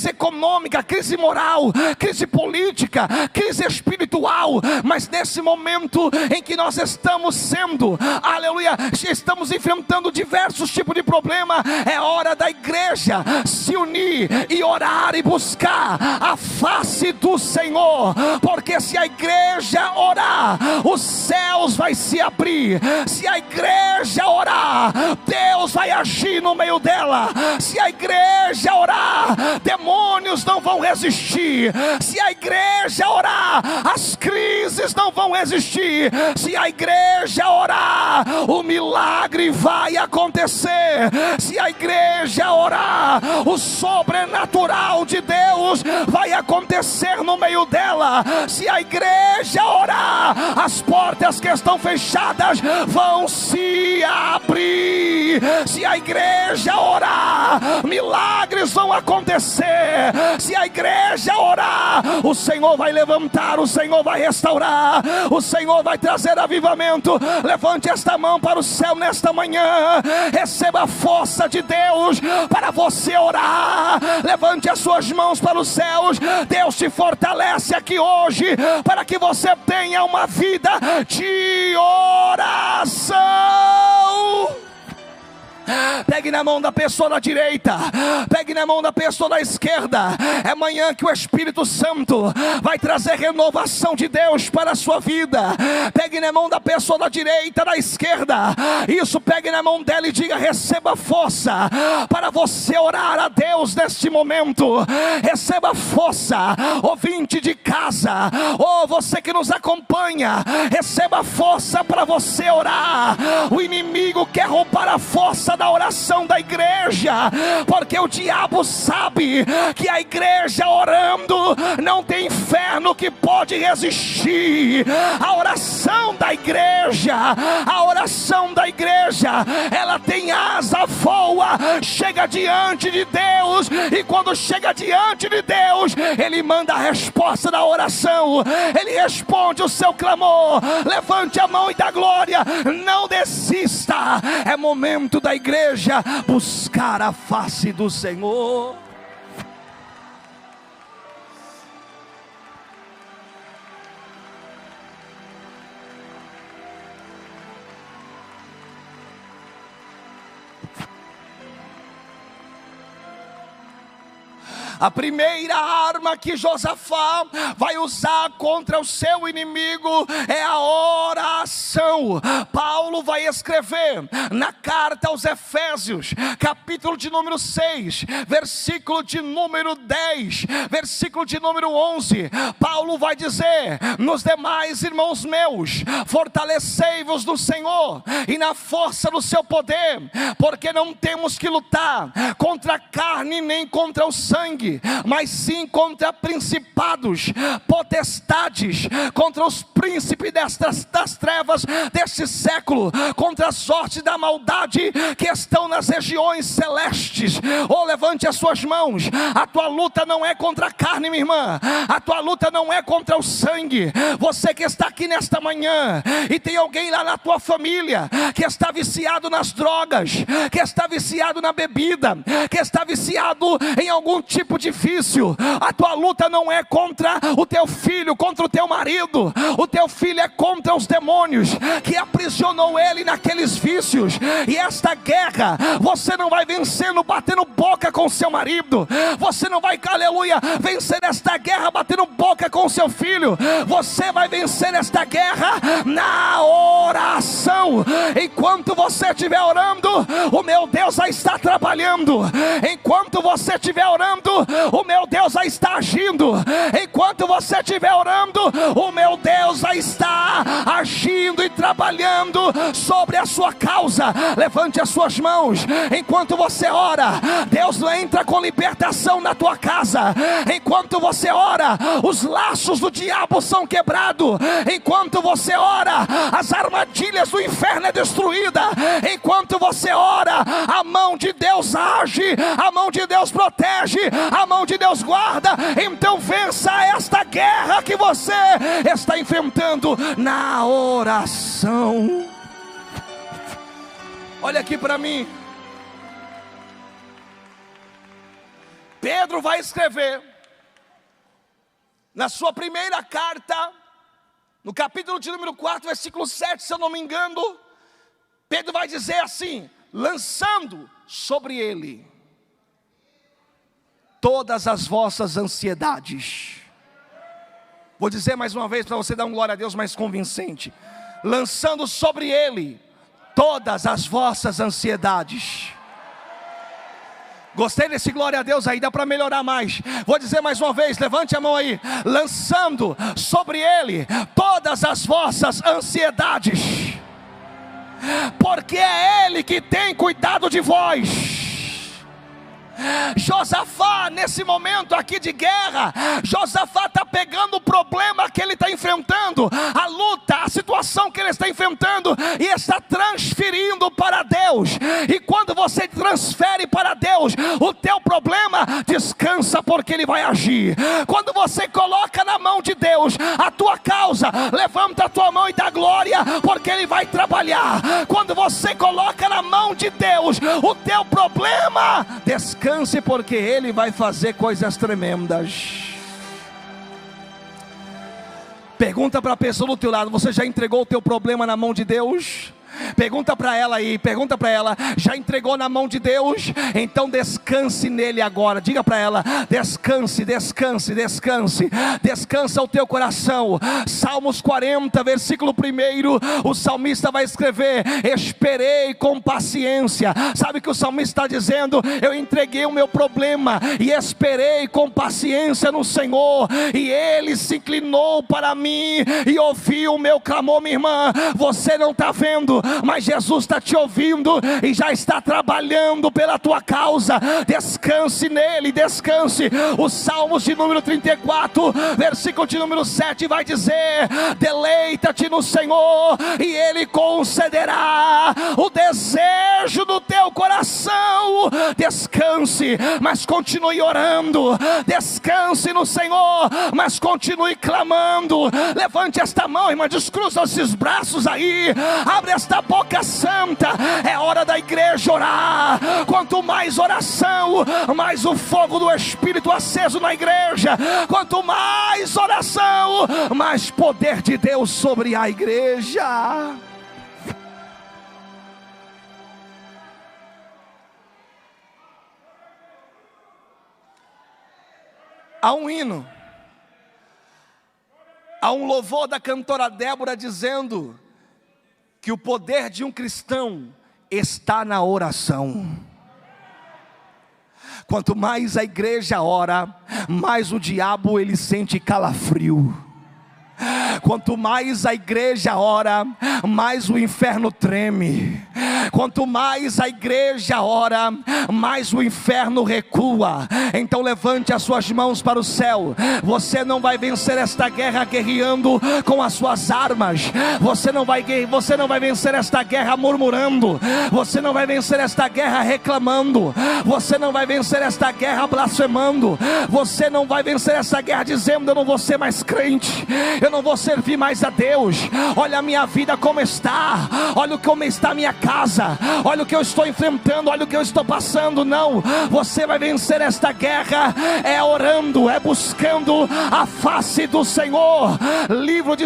econômica, crise moral, crise política, crise espiritual. Mas nesse momento em que nós estamos sendo, aleluia, estamos enfrentando diversos tipos de problema, é hora da igreja se unir e orar e buscar a face do Senhor, porque se a igreja orar, os céus vai se abrir. Se a igreja orar, Deus vai agir no meio dela. Se a igreja orar, demônios não vão resistir. Se a igreja orar, as crises não vão resistir. Se a igreja orar, o milagre vai acontecer. Se a igreja orar, o sobrenatural de Deus vai acontecer no meio dela. Se a igreja orar, as portas que estão fechadas vão se abrir. Se a igreja orar, milagres vão acontecer. Se a igreja orar, o Senhor vai levantar, o Senhor vai restaurar, o Senhor vai trazer avivamento. Levante esta mão para o céu nesta manhã, receba a força de Deus para você orar. Levante as suas mãos para os céus. Deus te fortalece aqui hoje para que você tenha uma vida de oração. Pegue na mão da pessoa da direita, pegue na mão da pessoa da esquerda. É amanhã que o Espírito Santo vai trazer renovação de Deus para a sua vida. Pegue na mão da pessoa da direita, da esquerda. Isso, pegue na mão dela e diga: receba força para você orar a Deus neste momento. Receba força, ouvinte de casa, ou você que nos acompanha, receba força para você orar. O inimigo quer roubar a força da oração da igreja, porque o diabo sabe que a igreja orando não tem inferno que pode resistir. A oração da igreja, ela tem asa, voa, chega diante de Deus, e quando chega diante de Deus, Ele manda a resposta da oração, Ele responde o seu clamor. Levante a mão e dá glória, não desista. É momento da igreja buscar a face do Senhor. A primeira arma que Josafá vai usar contra o seu inimigo é a oração. Paulo vai escrever na carta aos Efésios, capítulo de número 6, versículo de número 10, versículo de número 11. Paulo vai dizer: nos demais, irmãos meus, fortalecei-vos no Senhor e na força do seu poder, porque não temos que lutar contra a carne nem contra o sangue, mas sim contra principados, potestades, contra os príncipes das trevas deste século, contra a sorte da maldade que estão nas regiões celestes. Oh, levante as suas mãos. A tua luta não é contra a carne, minha irmã, a tua luta não é contra o sangue. Você que está aqui nesta manhã e tem alguém lá na tua família que está viciado nas drogas, que está viciado na bebida, que está viciado em algum tipo de vício, a tua luta não é contra o teu filho, contra o teu marido. O teu filho é contra os demônios que aprisionou ele naqueles vícios. E esta guerra você não vai vencendo batendo boca com seu marido, você não vai, aleluia, vencer esta guerra batendo boca com seu filho. Você vai vencer esta guerra na oração. Enquanto você estiver orando, o meu Deus já está trabalhando. Enquanto você estiver orando, o meu Deus já está agindo. Enquanto você estiver orando, o meu Deus já está agindo e trabalhando sobre a sua causa. Levante as suas mãos. Enquanto você ora, Deus entra com libertação na tua casa. Enquanto você ora, os laços do diabo são quebrados. Enquanto você ora, as armadilhas do inferno é destruída. Enquanto você ora, a mão de Deus age, a mão de Deus protege, a mão de Deus guarda. Então vença esta guerra que você está enfrentando na oração. Olha aqui para mim. Pedro vai escrever na sua primeira carta, no capítulo de número 4, versículo 7, se eu não me engano. Pedro vai dizer assim: lançando sobre ele todas as vossas ansiedades. Vou dizer mais uma vez para você dar um glória a Deus mais convincente: lançando sobre ele todas as vossas ansiedades. Gostei desse glória a Deus aí, dá para melhorar mais. Vou dizer mais uma vez, levante a mão aí: lançando sobre ele todas as vossas ansiedades, porque é ele que tem cuidado de vós. Josafá, nesse momento aqui de guerra, Josafá está pegando o problema que ele está enfrentando, a luta, a situação que ele está enfrentando, e está transferindo para Deus. E quando você transfere para Deus o teu problema, descansa, porque Ele vai agir. Quando você coloca na mão de Deus a tua causa, levanta a tua mão e dá glória, porque Ele vai trabalhar. Quando você coloca na mão de Deus o teu problema, descanse, porque Ele vai fazer coisas tremendas. Pergunta para a pessoa do teu lado: você já entregou o teu problema na mão de Deus? Pergunta para ela aí, pergunta para ela: já entregou na mão de Deus? Então descanse nele agora. Diga para ela: descanse, descanse, descanse. Descansa o teu coração. Salmos 40, versículo 1, o salmista vai escrever: esperei com paciência. Sabe o que o salmista está dizendo? Eu entreguei o meu problema e esperei com paciência no Senhor, e Ele se inclinou para mim e ouviu o meu clamor. Minha irmã, você não está vendo, mas Jesus está te ouvindo e já está trabalhando pela tua causa. Descanse nele, descanse. Os Salmos de número 34, versículo de número 7 vai dizer: deleita-te no Senhor e Ele concederá o desejo do teu coração. Descanse, mas continue orando. Descanse no Senhor, mas continue clamando. Levante esta mão, irmã, descruza esses braços aí, abre esta boca santa. É hora da igreja orar. Quanto mais oração, mais o fogo do Espírito aceso na igreja. Quanto mais oração, mais poder de Deus sobre a igreja. Há um hino, há um louvor da cantora Débora dizendo que o poder de um cristão está na oração. Quanto mais a igreja ora, mais o diabo ele sente calafrio. Quanto mais a igreja ora, mais o inferno treme. Quanto mais a igreja ora, mais o inferno recua. Então levante as suas mãos para o céu. Você não vai vencer esta guerra guerreando com as suas armas. Você não vai vencer esta guerra murmurando. Você não vai vencer esta guerra reclamando. Você não vai vencer esta guerra blasfemando. Você não vai vencer esta guerra dizendo: eu não vou ser mais crente, eu não vou servir mais a Deus. Olha a minha vida como está, olha como está a minha casa, olha o que eu estou enfrentando, olha o que eu estou passando. Não, você vai vencer esta guerra orando, buscando a face do Senhor. Livro de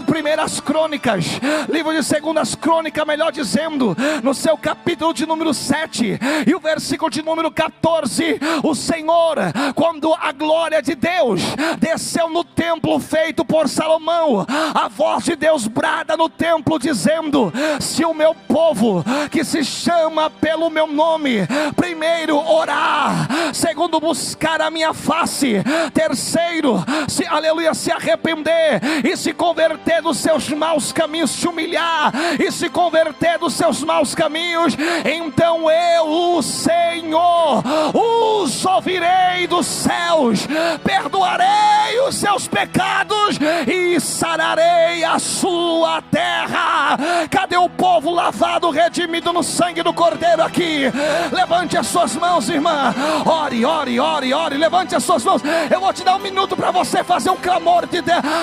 Primeiras Crônicas, livro de Segundas Crônicas, melhor dizendo, no seu capítulo de número 7 e o versículo de número 14, o Senhor, quando a glória de Deus desceu no templo feito por Salomão, a voz de Deus brada no templo dizendo: se o meu povo que se chama pelo meu nome, primeiro orar, segundo buscar a minha face, terceiro se arrepender e se converter dos seus maus caminhos, se humilhar e se converter dos seus maus caminhos, então eu, o Senhor, os ouvirei dos céus, perdoarei os seus pecados e sararei a sua terra. Cadê o povo lavado, redimido no sangue do Cordeiro aqui? Levante as suas mãos, irmã. Ore, ore, ore, ore. Levante as suas mãos. Eu vou te dar um minuto para você fazer um clamor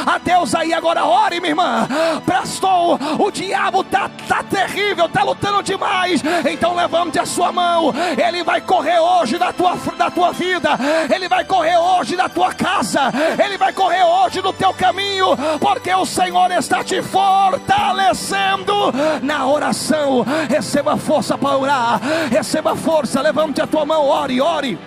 a Deus aí agora. Ore, minha irmã. Pastor, o diabo tá terrível, tá lutando demais. Então levante a sua mão. Ele vai correr hoje da tua vida. Ele vai correr hoje da tua casa. Ele vai correr hoje no teu caminho, porque o Senhor está te fortalecendo na oração. Receba força para orar, receba força. Levante a tua mão, ore, ore.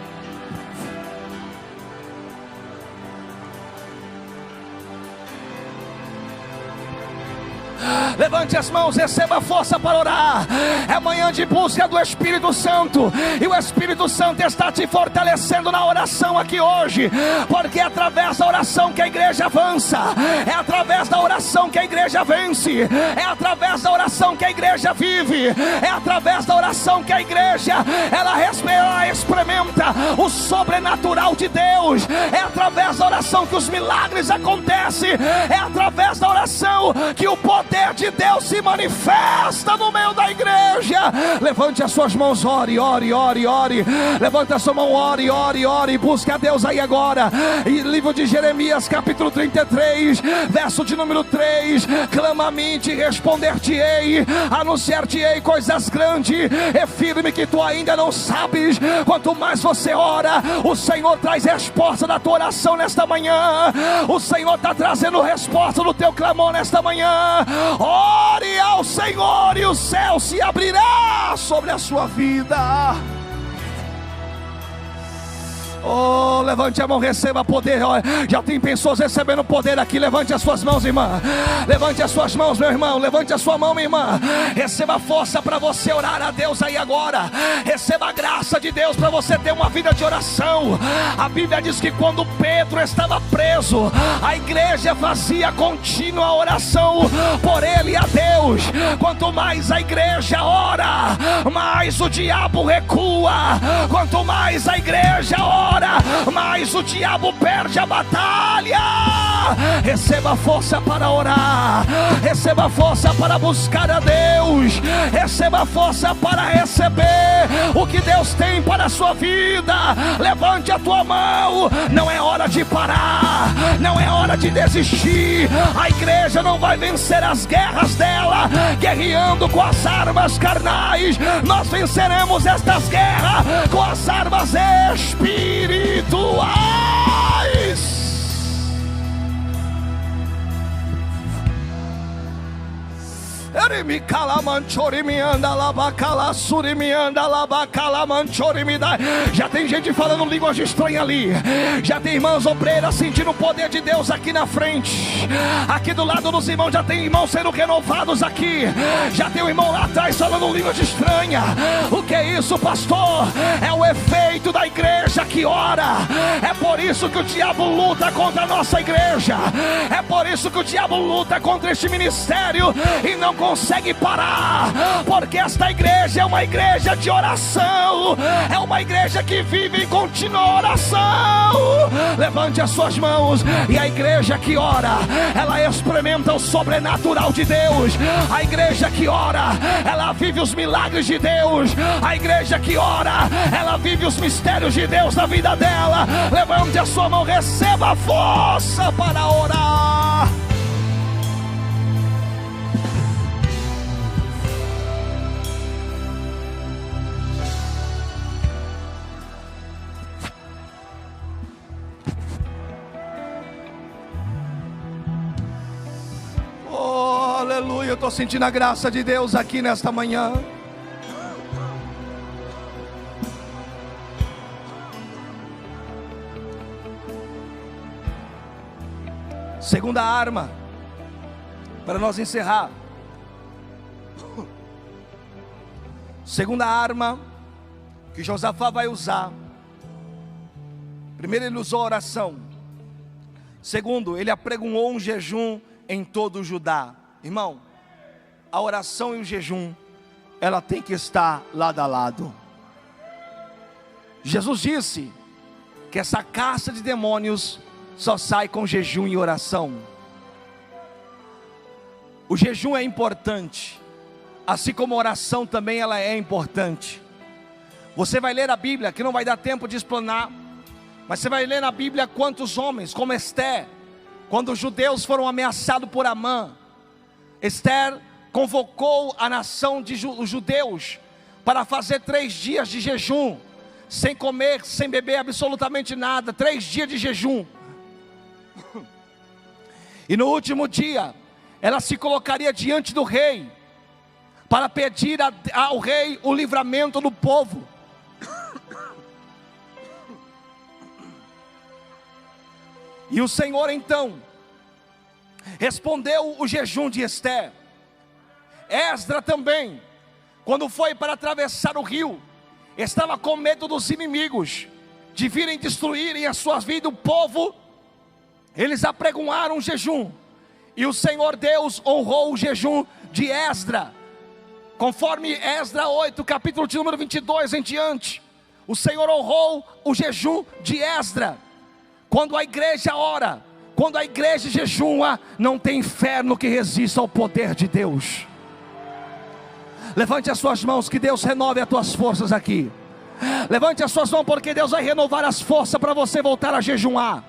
Levante as mãos, receba força para orar. É manhã de busca do Espírito Santo, e o Espírito Santo está te fortalecendo na oração aqui hoje, porque é através da oração que a igreja avança, é através da oração que a igreja vence, é através da oração que a igreja vive, é através da oração que a igreja ela experimenta o sobrenatural de Deus, é através da oração que os milagres acontecem, é através da oração que o poder de Deus se manifesta no meio da igreja. Levante as suas mãos, ore, ore, ore, ore. Levante a sua mão, ore, ore, ore. Busca a Deus aí agora. E livro de Jeremias, capítulo 33, verso de número 3. Clama a mim, te responder-te-ei, anunciar-te-ei coisas grandes e firme que tu ainda não sabes. Quanto mais você ora, o Senhor traz resposta da tua oração nesta manhã. O Senhor está trazendo resposta do teu clamor nesta manhã. Ore ao Senhor e o céu se abrirá sobre a sua vida. Oh, levante a mão, receba poder. Já tem pessoas recebendo poder aqui. Levante as suas mãos, irmã. Levante as suas mãos, meu irmão. Levante a sua mão, minha irmã. Receba força para você orar a Deus aí agora. Receba a graça de Deus para você ter uma vida de oração. A Bíblia diz que quando Pedro estava preso, a igreja fazia contínua oração por ele e a Deus. Quanto mais a igreja ora, mais o diabo recua. Quanto mais a igreja ora, mas o diabo perde a batalha. Receba força para orar, receba força para buscar a Deus, receba força para receber o que Deus tem para a sua vida. Levante a tua mão. Não é hora de parar, não é hora de desistir. A igreja não vai vencer as guerras dela guerreando com as armas carnais. Nós venceremos estas guerras com as armas espirituais. Já tem gente falando língua estranha ali. Já tem irmãs obreiras sentindo o poder de Deus aqui na frente. Aqui do lado dos irmãos já tem irmãos sendo renovados aqui. Já tem um irmão lá atrás falando língua estranha. O que é isso, pastor? É o efeito da igreja que ora. É por isso que o diabo luta contra a nossa igreja. É por isso que o diabo luta contra este ministério e não consegue parar. Porque esta igreja é uma igreja de oração. É uma igreja que vive em contínua oração. Levante as suas mãos. E a igreja que ora, ela experimenta o sobrenatural de Deus. A igreja que ora, ela vive os milagres de Deus. A igreja que ora, ela vive os mistérios de Deus na vida dela. Levante a sua mão, receba a força para orar. Oh, aleluia, eu estou sentindo a graça de Deus aqui nesta manhã. Segunda arma, para nós encerrar. Segunda arma que Josafá vai usar. Primeiro, ele usou a oração. Segundo, ele apregoou um jejum em todo o Judá. Irmão, a oração e o jejum, ela tem que estar lado a lado. Jesus disse que essa caça de demônios só sai com jejum e oração. O jejum é importante, assim como a oração também ela é importante. Você vai ler a Bíblia, que não vai dar tempo de explanar, mas você vai ler na Bíblia quantos homens, como Esther, quando os judeus foram ameaçados por Amã, Esther convocou a nação de os judeus para fazer 3 dias de jejum, sem comer, sem beber absolutamente nada, 3 dias de jejum. E no último dia, ela se colocaria diante do rei, para pedir ao rei o livramento do povo. E o Senhor então respondeu o jejum de Esther. Esdra também, quando foi para atravessar o rio, estava com medo dos inimigos, de virem destruírem as suas vidas, o povo. Eles apregoaram um jejum, e o Senhor Deus honrou o jejum de Esdra, conforme Esdra 8, capítulo de número 22 em diante. O Senhor honrou o jejum de Esdra. Quando a igreja ora, quando a igreja jejua, não tem inferno que resista ao poder de Deus. Levante as suas mãos, que Deus renove as tuas forças aqui. Levante as suas mãos, porque Deus vai renovar as forças para você voltar a jejuar,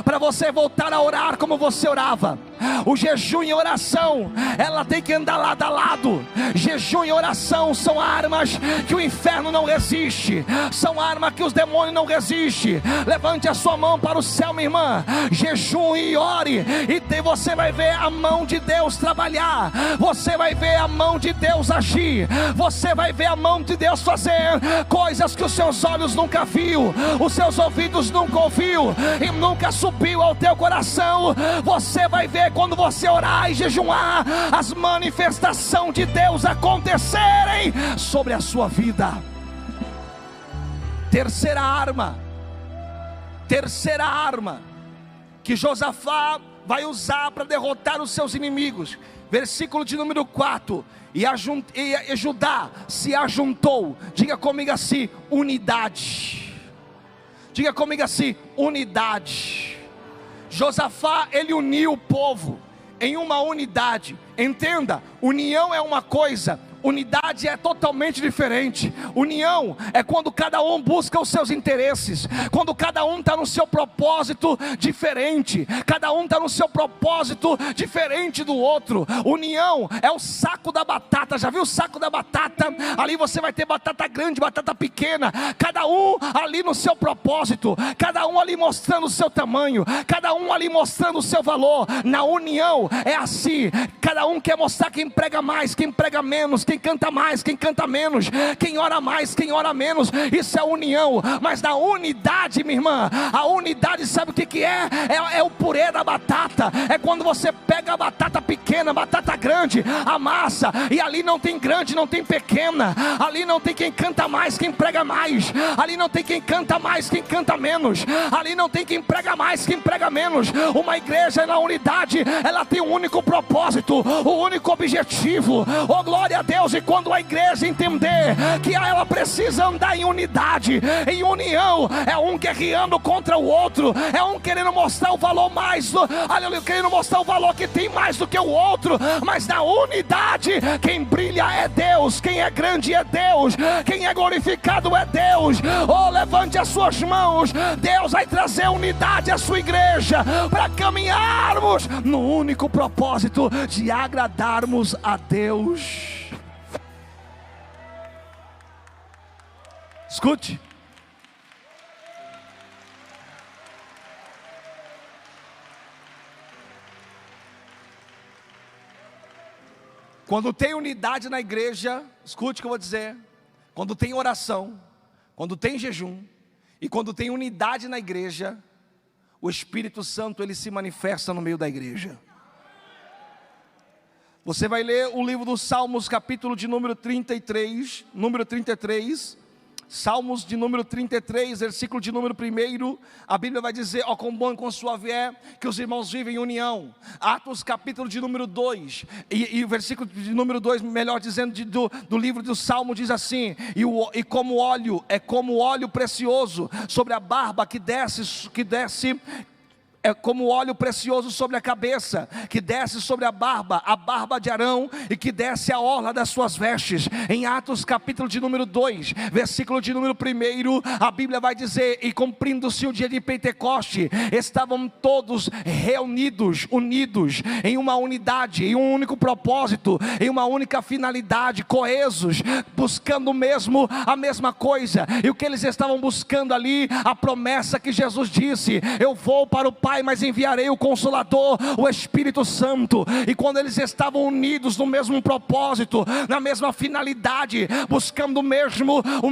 para você voltar a orar como você orava. O jejum e oração, ela tem que andar lado a lado. Jejum e oração são armas que o inferno não resiste, são armas que os demônios não resistem. Levante a sua mão para o céu, minha irmã. Jejum e ore, e você vai ver a mão de Deus trabalhar. Você vai ver a mão de Deus agir. Você vai ver a mão de Deus fazer coisas que os seus olhos nunca viu, os seus ouvidos nunca ouviu e nunca subiu ao teu coração. Você vai ver quando você orar e jejuar, as manifestações de Deus acontecerem sobre a sua vida. Terceira arma que Josafá vai usar para derrotar os seus inimigos. Versículo de número 4. E Judá se ajuntou. Diga comigo assim: unidade. Diga comigo assim: unidade. Josafá, ele uniu o povo em uma unidade. Entenda, união é uma coisa, Unidade é totalmente diferente. União é quando cada um busca os seus interesses, quando cada um está no seu propósito diferente, cada um está no seu propósito diferente do outro. União é o saco da batata. Já viu o saco da batata? Ali você vai ter batata grande, batata pequena, cada um ali no seu propósito, cada um ali mostrando o seu tamanho, cada um ali mostrando o seu valor. Na união é assim, cada um quer mostrar quem prega mais, quem prega menos, quem canta mais, quem canta menos, quem ora mais, quem ora menos. Isso é união. Mas na unidade, minha irmã, a unidade, sabe o que é? É o purê da batata. É quando você pega a batata pequena, batata grande, amassa, e ali não tem grande, não tem pequena, ali não tem quem canta mais, quem prega mais, ali não tem quem canta mais, quem canta menos, ali não tem quem prega mais, quem prega menos. Uma igreja na unidade, ela tem um único propósito, o único objetivo. Oh, glória a Deus! E quando a igreja entender que ela precisa andar em unidade, em união, é um guerreando contra o outro, é um querendo mostrar o valor mais, aleluia, querendo mostrar o valor que tem mais do que o outro. Mas na unidade, quem brilha é Deus, quem é grande é Deus, quem é glorificado é Deus. Oh, levante as suas mãos. Deus vai trazer unidade à sua igreja, para caminharmos no único propósito de agradarmos a Deus. Escute. Quando tem unidade na igreja, escute o que eu vou dizer. Quando tem oração, quando tem jejum, e quando tem unidade na igreja, o Espírito Santo, ele se manifesta no meio da igreja. Você vai ler o livro dos Salmos, capítulo de número 33, Salmos de número 33, versículo de número 1, a Bíblia vai dizer: ó, quão bom e quão suave é que os irmãos vivem em união. Atos capítulo de número 2, e o versículo de número 2, melhor dizendo, do livro do Salmo, diz assim: e como óleo, é como óleo precioso sobre a barba que desce, é como óleo precioso sobre a cabeça, que desce sobre a barba de Arão, e que desce a orla das suas vestes. Em Atos capítulo de número 2, versículo de número 1, a Bíblia vai dizer: e cumprindo-se o dia de Pentecoste, estavam todos reunidos, unidos, em uma unidade, em um único propósito, em uma única finalidade, coesos, buscando a mesma coisa. E o que eles estavam buscando ali? A promessa que Jesus disse: eu vou para o Pai, mas enviarei o Consolador, o Espírito Santo. E quando eles estavam unidos no mesmo propósito, na mesma finalidade, buscando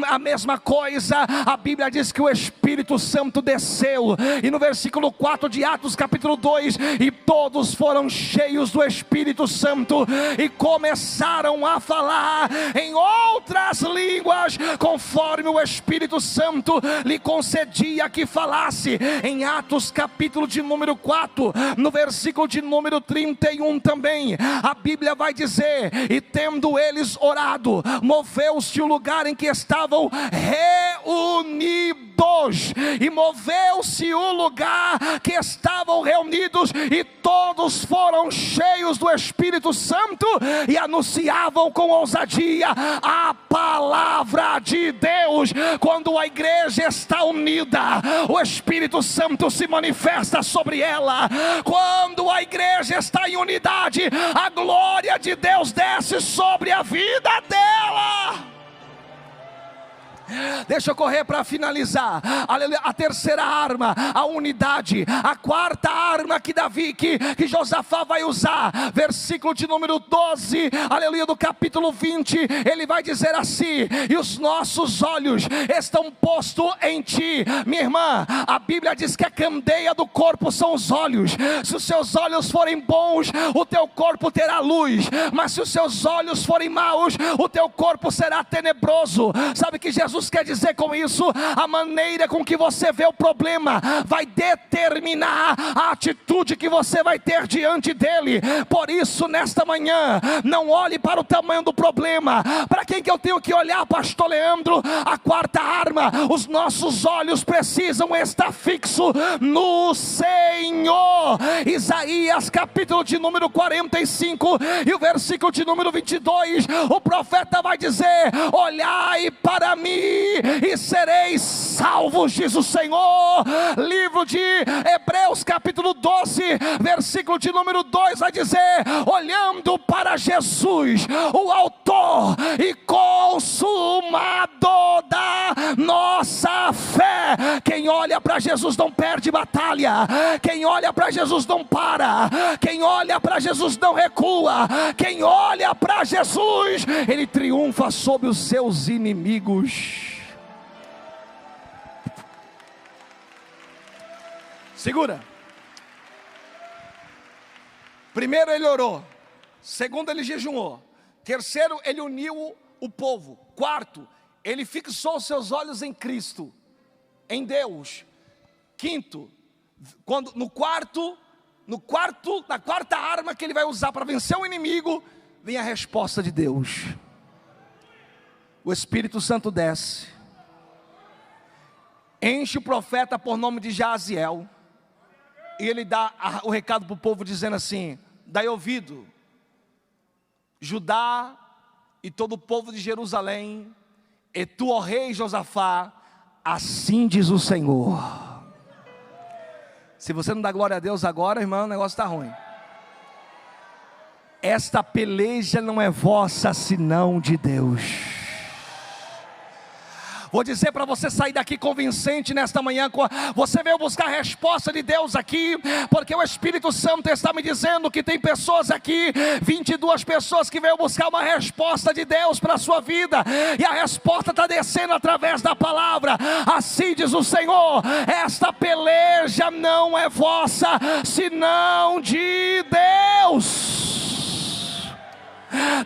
a mesma coisa, a Bíblia diz que o Espírito Santo desceu. E no versículo 4 de Atos capítulo 2, e todos foram cheios do Espírito Santo, e começaram a falar em outras línguas, conforme o Espírito Santo lhe concedia que falasse. Em Atos capítulo de número 4, no versículo de número 31 também, a Bíblia vai dizer: e tendo eles orado, moveu-se o lugar em que estavam reunidos, e moveu-se o lugar que estavam reunidos, e todos foram cheios do Espírito Santo, e anunciavam com ousadia a palavra de Deus. Quando a igreja está unida, o Espírito Santo se manifesta sobre ela. Quando a igreja está em unidade, a glória de Deus desce sobre a vida dela. Deixa eu correr para finalizar. Aleluia. A terceira arma, a unidade. A quarta arma que Josafá vai usar, versículo de número 12, aleluia, do capítulo 20, ele vai dizer assim: e os nossos olhos estão postos em ti. Minha irmã, a Bíblia diz que a candeia do corpo são os olhos. Se os seus olhos forem bons, o teu corpo terá luz, mas se os seus olhos forem maus, o teu corpo será tenebroso. Sabe que Jesus Jesus quer dizer com isso? A maneira com que você vê o problema vai determinar a atitude que você vai ter diante dele. Por isso, nesta manhã, não olhe para o tamanho do problema. Para quem que eu tenho que olhar, pastor Leandro? A quarta arma: os nossos olhos precisam estar fixos no Senhor. Isaías capítulo de número 45 e o versículo de número 22, o profeta vai dizer: olhai para mim e sereis salvos, diz o Senhor. Livro de Hebreus capítulo 12, versículo de número 2 vai dizer: olhando para Jesus, o autor e consumador da nossa fé. Quem olha para Jesus não perde batalha, quem olha para Jesus não para, quem olha para Jesus não recua, quem olha para Jesus, ele triunfa sobre os seus inimigos. Segura. Primeiro ele orou, segundo ele jejuou, terceiro ele uniu o povo, quarto ele fixou seus olhos em Cristo, em Deus. Quinto, na quarta arma que ele vai usar para vencer o inimigo, vem a resposta de Deus. O Espírito Santo desce, enche o profeta por nome de Jaziel, e ele dá o recado para o povo dizendo assim: dai ouvido, Judá e todo o povo de Jerusalém, e tu, ó rei Josafá, assim diz o Senhor. Se você não dá glória a Deus agora, irmão, o negócio está ruim. Esta peleja não é vossa, senão de Deus. Vou dizer para você sair daqui convincente nesta manhã. Você veio buscar a resposta de Deus aqui, porque o Espírito Santo está me dizendo que tem pessoas aqui, 22 pessoas que veio buscar uma resposta de Deus para a sua vida, e a resposta está descendo através da palavra. Assim diz o Senhor: esta peleja não é vossa, senão de Deus.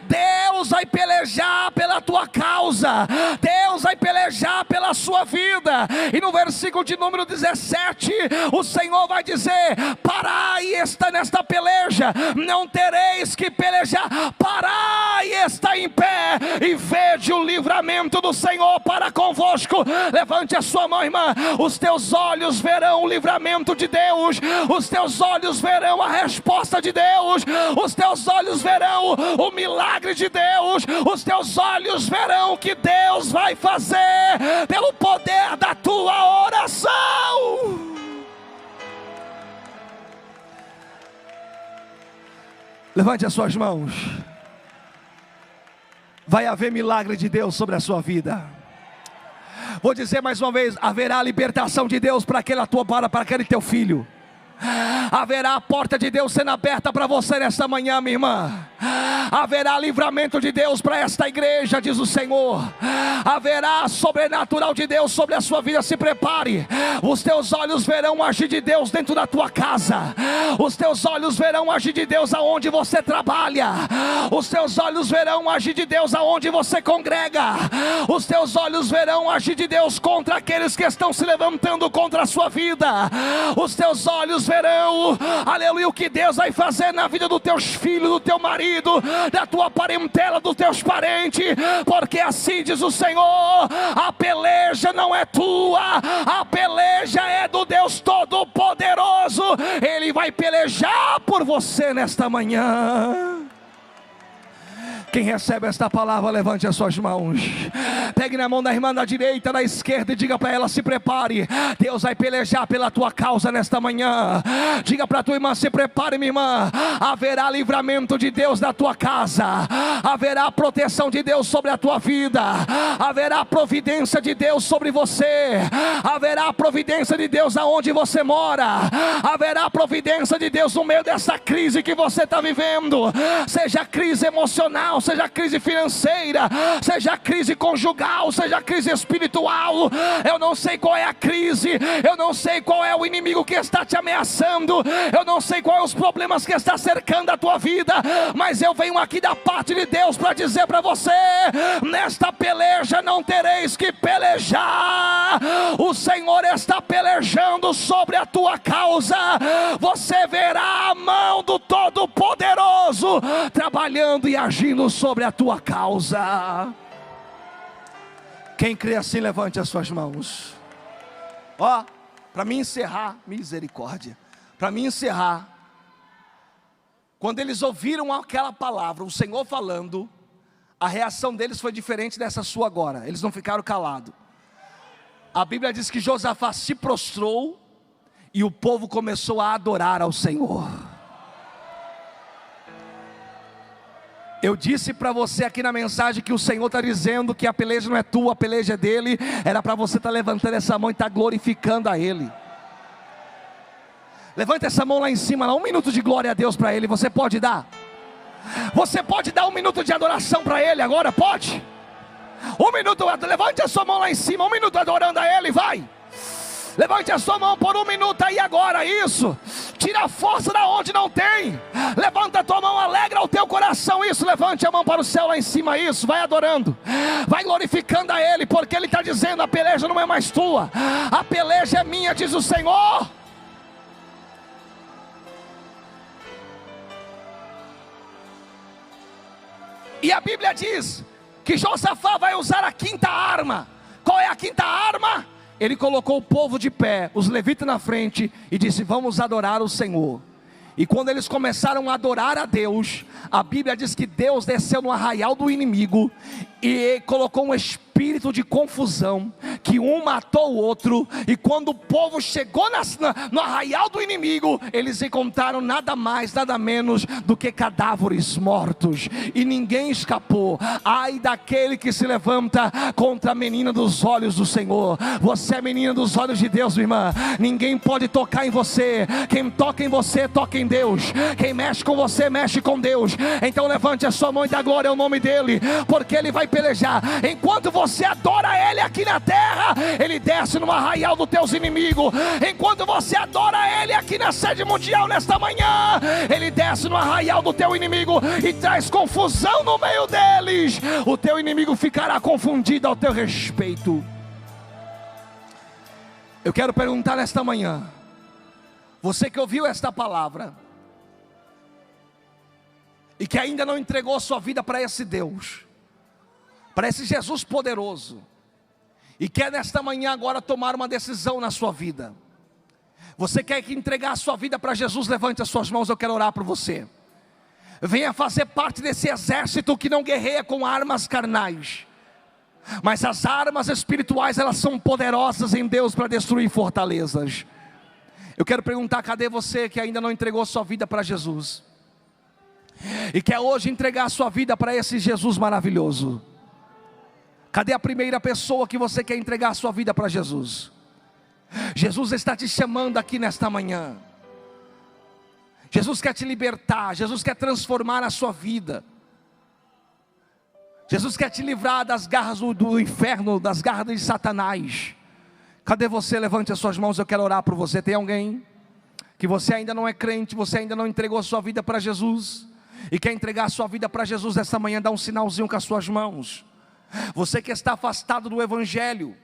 Deus vai pelejar pela tua causa, Deus vai pelejar pela sua vida. E no versículo de número 17, o Senhor vai dizer: parai nesta peleja, não tereis que pelejar, parai está em pé, e vede o livramento do Senhor para convosco. Levante a sua mão, irmã. Os teus olhos verão o livramento de Deus, os teus olhos verão a resposta de Deus, os teus olhos verão o milagre de Deus, os teus olhos verão o que Deus vai fazer pelo poder da tua oração. Levante as suas mãos. Vai haver milagre de Deus sobre a sua vida. Vou dizer mais uma vez: haverá libertação de Deus para aquele teu filho. Haverá a porta de Deus sendo aberta para você nesta manhã, minha irmã. Haverá livramento de Deus para esta igreja, diz o Senhor. Haverá sobrenatural de Deus sobre a sua vida. Se prepare. Os teus olhos verão o agir de Deus dentro da tua casa. Os teus olhos verão o agir de Deus aonde você trabalha. Os teus olhos verão o agir de Deus aonde você congrega. Os teus olhos verão o agir de Deus contra aqueles que estão se levantando contra a sua vida. Os teus olhos verão, aleluia, o que Deus vai fazer na vida dos teus filhos, do teu marido, da tua parentela, dos teus parentes. Porque assim diz o Senhor: a peleja não é tua, a peleja é do Deus Todo-Poderoso. Ele vai pelejar por você nesta manhã. Quem recebe esta palavra, levante as suas mãos. Pegue na mão da irmã da direita, da esquerda, e diga para ela: se prepare, Deus vai pelejar pela tua causa nesta manhã. Diga para a tua irmã: se prepare, minha irmã. Haverá livramento de Deus na tua casa, haverá proteção de Deus sobre a tua vida, haverá providência de Deus sobre você, haverá providência de Deus aonde você mora, haverá providência de Deus no meio dessa crise que você está vivendo. Seja crise emocional, emocional, seja crise financeira, seja crise conjugal, seja crise espiritual. Eu não sei qual é a crise, eu não sei qual é o inimigo que está te ameaçando, eu não sei qual é os problemas que está cercando a tua vida, mas eu venho aqui da parte de Deus para dizer para você: nesta peleja não tereis que pelejar, o Senhor está pelejando sobre a tua causa. Você verá a mão do Todo-Poderoso trabalhando e agindo sobre a tua causa. Quem crê assim, levante as suas mãos. Ó, para mim encerrar, misericórdia, para mim encerrar, quando eles ouviram aquela palavra, o Senhor falando, a reação deles foi diferente dessa sua agora. Eles não ficaram calados. A Bíblia diz que Josafá se prostrou e o povo começou a adorar ao Senhor. Eu disse para você aqui na mensagem que o Senhor está dizendo que a peleja não é tua, a peleja é dele. Era para você estar levantando essa mão e estar glorificando a Ele. Levanta essa mão lá em cima, lá, 1 minuto de glória a Deus para Ele. Você pode dar? Você pode dar 1 minuto de adoração para Ele agora? Pode? 1 minuto, levante a sua mão lá em cima, 1 minuto adorando a Ele, vai. Levante a sua mão por 1 minuto aí agora, isso. Tira a força da onde não tem. Levanta a tua mão, alegra o teu coração, isso. Levante a mão para o céu lá em cima, isso. Vai adorando, vai glorificando a Ele, porque Ele está dizendo: a peleja não é mais tua, a peleja é minha, diz o Senhor. E a Bíblia diz que Josafá vai usar a 5ª arma. Qual é a 5ª arma? Ele colocou o povo de pé, os levitas na frente, e disse: vamos adorar o Senhor. E quando eles começaram a adorar a Deus, a Bíblia diz que Deus desceu no arraial do inimigo e colocou um espírito de confusão, que um matou o outro. E quando o povo chegou no arraial do inimigo, eles encontraram nada mais, nada menos do que cadáveres mortos, e ninguém escapou. Ai daquele que se levanta contra a menina dos olhos do Senhor. Você é menina dos olhos de Deus, minha irmã. Ninguém pode tocar em você. Quem toca em você, toca em Deus. Quem mexe com você, mexe com Deus. Então levante a sua mão e dá glória ao nome dEle, porque Ele vai pelejar. Enquanto você adora Ele aqui na terra, Ele desce no arraial dos teus inimigos. Enquanto você adora Ele aqui na sede mundial nesta manhã, Ele desce no arraial do teu inimigo e traz confusão no meio deles. O teu inimigo ficará confundido ao teu respeito. Eu quero perguntar nesta manhã, você que ouviu esta palavra e que ainda não entregou sua vida para esse Deus, para esse Jesus poderoso, e quer nesta manhã agora tomar uma decisão na sua vida. Você quer entregar a sua vida para Jesus? Levante as suas mãos, eu quero orar por você. Venha fazer parte desse exército que não guerreia com armas carnais, mas as armas espirituais, elas são poderosas em Deus para destruir fortalezas. Eu quero perguntar, cadê você que ainda não entregou sua vida para Jesus e quer hoje entregar a sua vida para esse Jesus maravilhoso? Cadê a primeira pessoa que você quer entregar a sua vida para Jesus? Jesus está te chamando aqui nesta manhã. Jesus quer te libertar, Jesus quer transformar a sua vida. Jesus quer te livrar das garras do inferno, das garras de Satanás. Cadê você? Levante as suas mãos, eu quero orar por você. Tem alguém que você ainda não é crente, você ainda não entregou a sua vida para Jesus e quer entregar a sua vida para Jesus esta manhã? Dá um sinalzinho com as suas mãos. Você que está afastado do Evangelho,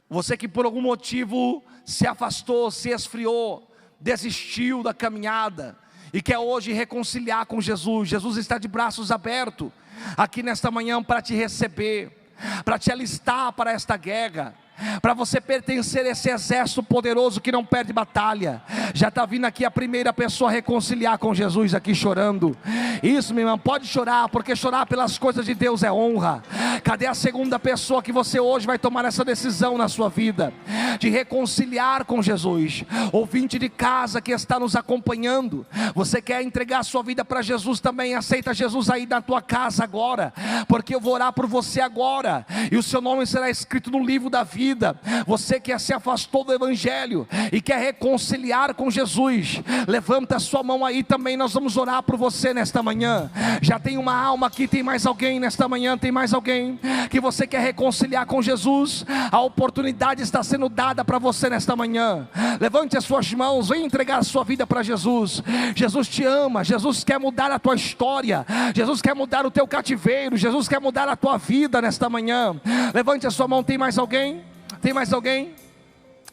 você que por algum motivo se afastou, se esfriou, desistiu da caminhada e quer hoje reconciliar com Jesus. Jesus está de braços abertos aqui nesta manhã para te receber, para te alistar para esta guerra, para você pertencer a esse exército poderoso que não perde batalha. Já está vindo aqui a primeira pessoa a reconciliar com Jesus aqui chorando. Isso, minha irmã, pode chorar, porque chorar pelas coisas de Deus é honra. Cadê a segunda pessoa que você hoje vai tomar essa decisão na sua vida, de reconciliar com Jesus? Ouvinte de casa que está nos acompanhando, você quer entregar a sua vida para Jesus também? Aceita Jesus aí na tua casa agora, porque eu vou orar por você agora, e o seu nome será escrito no livro da vida. Você que se afastou do Evangelho e quer reconciliar com Jesus, levanta a sua mão aí também, nós vamos orar por você nesta manhã. Já tem uma alma aqui, tem mais alguém nesta manhã? Tem mais alguém que você quer reconciliar com Jesus? A oportunidade está sendo dada para você nesta manhã. Levante as suas mãos, vem entregar a sua vida para Jesus. Jesus te ama, Jesus quer mudar a tua história, Jesus quer mudar o teu cativeiro, Jesus quer mudar a tua vida nesta manhã. Levante a sua mão. Tem mais alguém? Tem mais alguém?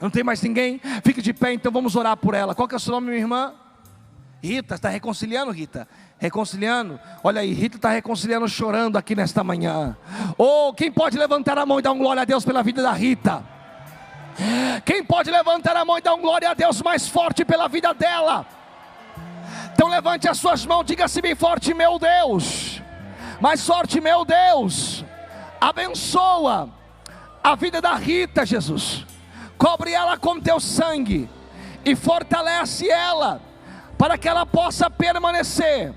Não tem mais ninguém? Fique de pé, então vamos orar por ela. Qual que é o seu nome, minha irmã? Rita. Está reconciliando, Rita? Reconciliando? Olha aí, Rita está reconciliando, chorando aqui nesta manhã. Oh, quem pode levantar a mão e dar um glória a Deus pela vida da Rita? Quem pode levantar a mão e dar um glória a Deus mais forte pela vida dela? Então levante as suas mãos, diga-se bem forte: meu Deus, mais forte, meu Deus, abençoa a vida da Rita, Jesus. Cobre ela com teu sangue e fortalece ela, para que ela possa permanecer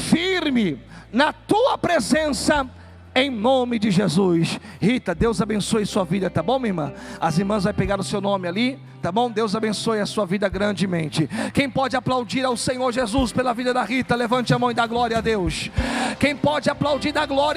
firme na tua presença, em nome de Jesus. Rita, Deus abençoe sua vida, tá bom, minha irmã? As irmãs vão pegar o seu nome ali, tá bom? Deus abençoe a sua vida grandemente. Quem pode aplaudir ao Senhor Jesus pela vida da Rita? Levante a mão e dá glória a Deus. Quem pode aplaudir, dá glória.